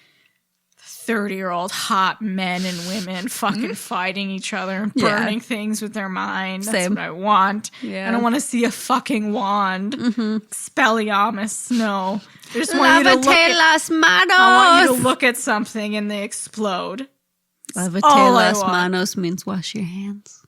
30-year-old hot men and women fucking fighting each other and burning things with their mind. That's what I want. Yeah. I don't want to see a fucking wand. Expelliarmus. No. I just want you to look las manos. I want you to look at something and they explode. Lavate las manos means wash your hands.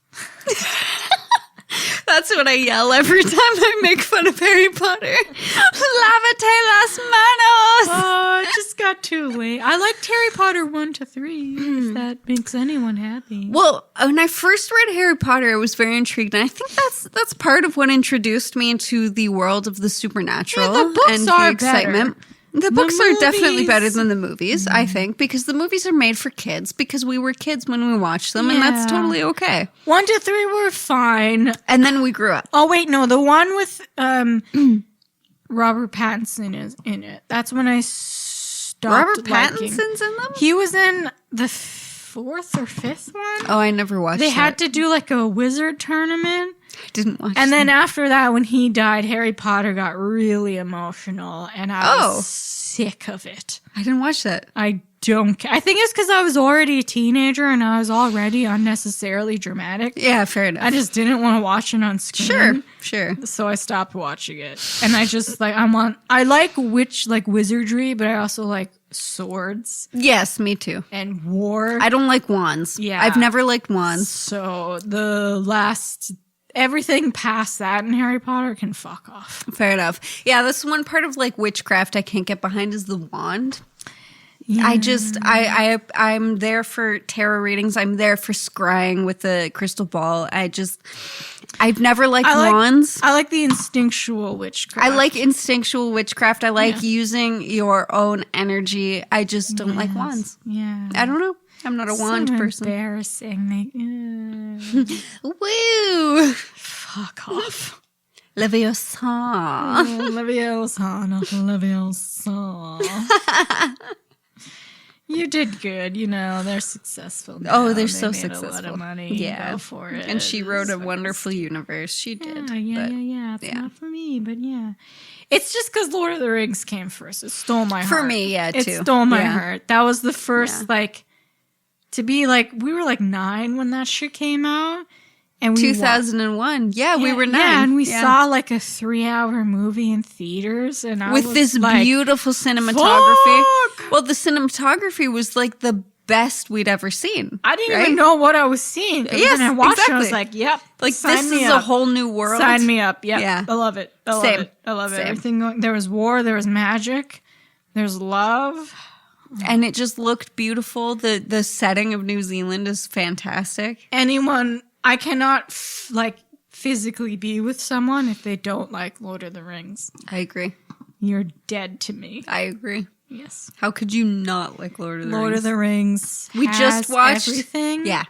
That's what I yell every time I make fun of Harry Potter. Lavate las manos. Oh, it just got too late. I liked Harry Potter 1 to 3, if that makes anyone happy. Well, when I first read Harry Potter, I was very intrigued, and I think that's part of what introduced me into the world of the supernatural the books and are the excitement. better. The books are definitely movies. better than the movies, I think, because the movies are made for kids because we were kids when we watched them, and that's totally okay. 1 to 3 were fine. And then we grew up. Oh, wait, no. The one with Robert Pattinson is in it. That's when I stopped Robert liking. Pattinson's in them? He was in the 4th or 5th one. Oh, I never watched They it. had to do like a wizard tournament. I didn't watch And it. then after that, when he died, Harry Potter got really emotional, and I was sick of it. I didn't watch that. I don't care. I think it's because I was already a teenager and I was already unnecessarily dramatic. Yeah, fair enough. I just didn't want to watch it on screen. Sure. So I stopped watching it. And I just I like wizardry, but I also like swords Yes, me too. and war. I don't like wands. Yeah. I've never liked wands. So everything past that in Harry Potter can fuck off. Fair enough. Yeah, that's one part of like witchcraft I can't get behind is the wand. Yeah. I'm there for tarot readings. I'm there for scrying with the crystal ball. I've never liked wands. I like the instinctual witchcraft. I like instinctual witchcraft. I like using your own energy. I just don't like wands. Yeah. I don't know. I'm not a wand person. Embarrassing. Woo! Fuck off. Leviosa. Leviosa. You did good, they're successful now. Oh, they're so made successful. A lot of money. Yeah. Go for it. And she wrote a wonderful universe. She did. Yeah. It's not for me, but yeah. It's just because Lord of the Rings came first. It stole my heart. For me, yeah, too. It stole my heart. That was the first, to be we were 9 when that shit came out. And 2001. Yeah, we were 9. Yeah, and we saw a 3-hour movie in theaters, and I with was this beautiful cinematography. Fuck! Well, the cinematography was the best we'd ever seen. I didn't even know what I was seeing. Yes, when I watched it, I was exactly. like, "Yep, This is a whole new world." Sign me up. Yep. Yeah, I love it. I love Same. it. I love it. Same. Everything going. There was war. There was magic. There's love. And it just looked beautiful. The setting of New Zealand is fantastic. I cannot physically be with someone if they don't like Lord of the Rings. I agree. You're dead to me. I agree. Yes. How could you not like Lord of the Rings? Lord of the Rings. We just watched everything. Yeah.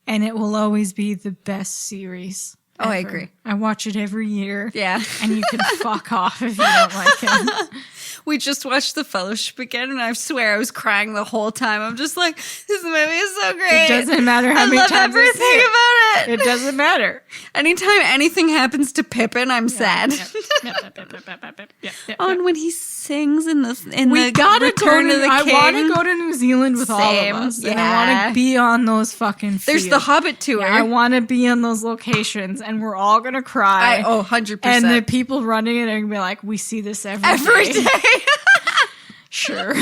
And it will always be the best series. Oh, I ever. agree. I watch it every year. Yeah. And you can fuck off if you don't like it. We just watched The Fellowship again, and I swear I was crying the whole time. I'm just like, this movie is so great. It doesn't matter how many I love times you everything see it. about it. It doesn't matter. Anytime anything happens to Pippin, I'm sad. Yeah. Oh, and when he sings in the We gotta Return of the I King. want to go to New Zealand with all Same, of us. yeah. And I want to be on those fucking fields. There's the Hobbit tour. Yeah, I want to be on those locations, and we're all going to cry. 100%. And the people running it are going to be like, we see this every Every day. day. Sure.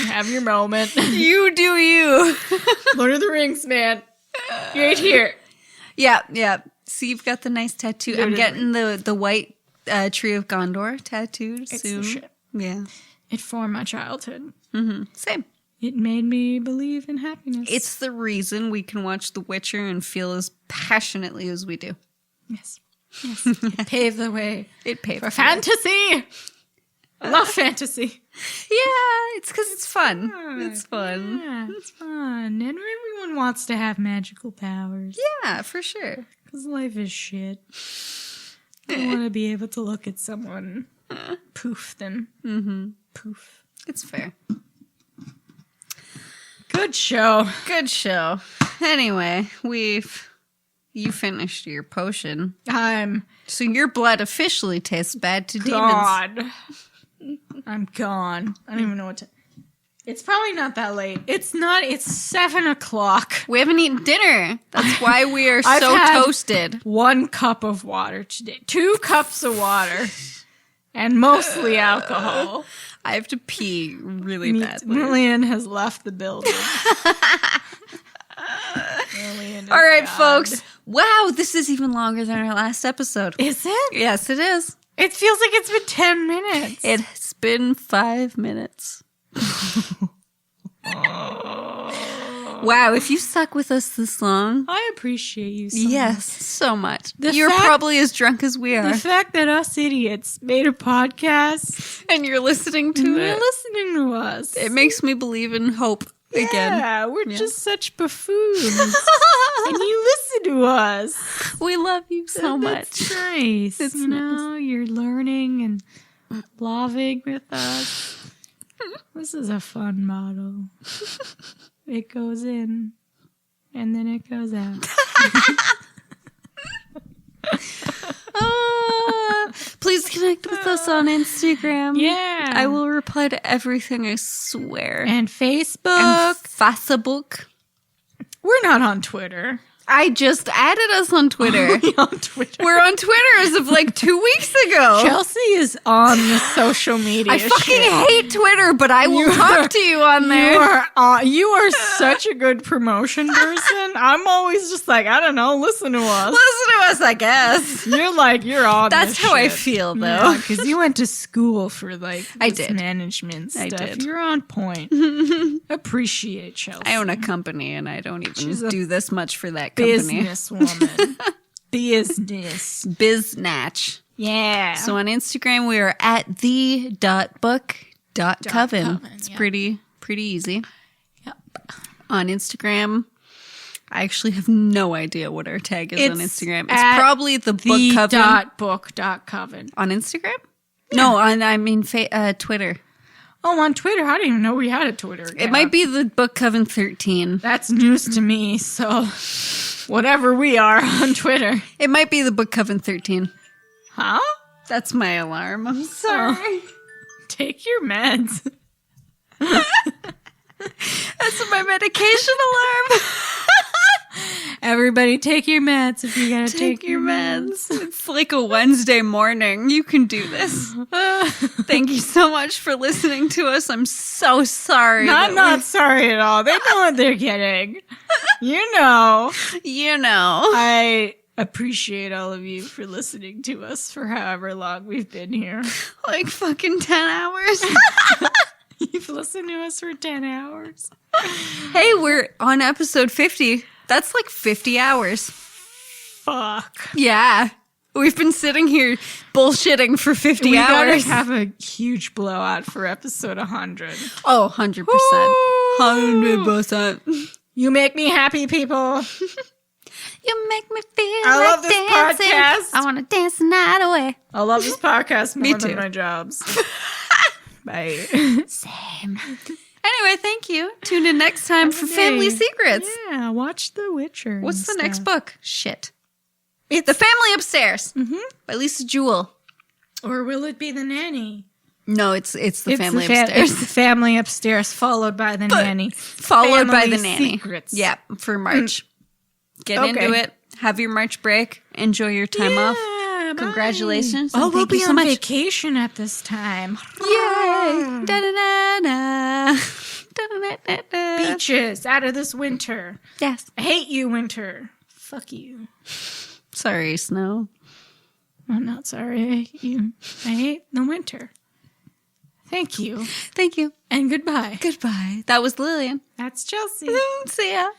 Have your moment. You do you. Lord of the Rings, man. You ain't here. Yeah. See, you've got the nice tattoo. I'm Literally. getting the white Tree of Gondor tattooed It's soon. the shit. Yeah. It formed my childhood. Same. It made me believe in happiness. It's the reason we can watch The Witcher and feel as passionately as we do. Yes. It paved the way It paved for the way. fantasy. I love fantasy. Yeah, it's because it's fun. It's fun. Yeah, it's fun. And everyone wants to have magical powers. Yeah, for sure. Because life is shit. I want to be able to look at someone, poof them. Poof. It's fair. Good show. Good show. Anyway, you finished your potion. I'm So your blood officially tastes bad to demons. gone. I'm gone. I don't even know what to... It's probably not that late. It's not. It's 7 o'clock. We haven't eaten dinner. That's why we are I've so had toasted. 1 cup of water today. 2 cups of water. And mostly alcohol. I have to pee really badly. Lillian has left the building. Lillian is All right, gone. folks. Wow, this is even longer than our last episode. Is it? Yes, it is. It feels like it's been 10 minutes. It's been 5 minutes. Wow, if you stuck with us this long, I appreciate you so yes, much. so much. The You're fact- probably as drunk as we are. The fact that us idiots made a podcast And you're listening to and you're it. listening to us. It makes me believe in hope again. Yeah, we're just such buffoons. And you listen to us. We love you so That's much. nice. It's you know, you're learning and loving with us. This is a fun model. It goes in and then it goes out. Please connect with us on Instagram. Yeah. I will reply to everything, I swear. And Facebook. And Facebook. We're not on Twitter. I just added us on Twitter. We're on Twitter. We're on Twitter as of like 2 weeks ago. Chelsea is on the social media. I fucking shit. hate Twitter, but I will talk to you on there. You are such a good promotion person. I'm always just like, I don't know, listen to us. Listen to us, I guess. You're like, you're on. That's this how I shit. feel, though. Because you went to school for like I this did. management stuff. I did. You're on point. Appreciate Chelsea. I own a company, and I don't even She's a do this much for that company. businesswoman. Business. Biznatch. Yeah. So on Instagram, we are at the.book.coven. Coven, It's yeah. pretty easy. Yep. On Instagram, I actually have no idea what our tag is on It's Instagram. at It's probably the Book Coven. book.coven. On Instagram? No, on Twitter. Oh, on Twitter. I didn't even know we had a Twitter account. It might be the Book Coven 13. That's news to me, so whatever we are on Twitter. It might be the Book Coven 13. Huh? That's my alarm. I'm sorry. Oh. Take your meds. That's my medication alarm. Everybody take your meds if you gotta Take your meds. It's like a Wednesday morning. You can do this. Thank you so much for listening to us. I'm so sorry. I'm not sorry at all. They know what they're getting. You know. You know. I appreciate all of you for listening to us for however long we've been here. Like fucking 10 hours. You've listened to us for 10 hours. Hey, we're on episode 50. That's like 50 hours. Fuck. Yeah. We've been sitting here bullshitting for 50 We hours. gotta have a huge blowout for episode 100. Oh, 100%. 100%. You make me happy, people. You make me feel I like love this dancing. podcast. I want to dance the night away. I love this podcast more Me than too. my jobs. Bye. Same. Anyway, thank you. Tune in next time for Family Secrets. Yeah, watch The Witcher. and What's the next stuff. book? Shit. It's The Family Upstairs by Lisa Jewell. Or will it be The Nanny? No, it's the Family It's Upstairs. the Family Upstairs, followed by The Nanny. Followed by Family The Nanny. Secrets. Yeah, for March. Get into Okay. it. Have your March break. Enjoy your time off. Bye-bye. Congratulations. Oh, and we'll thank you be so on much. vacation at this time. Yay! Da-da-da-da. Da-da-da-da-da. Beaches out of this winter. Yes. I hate you, winter. Fuck you. Sorry, snow. I'm not sorry. I hate you. I hate the winter. Thank you. Thank you. And goodbye. Goodbye. That was Lillian. That's Chelsea. See ya.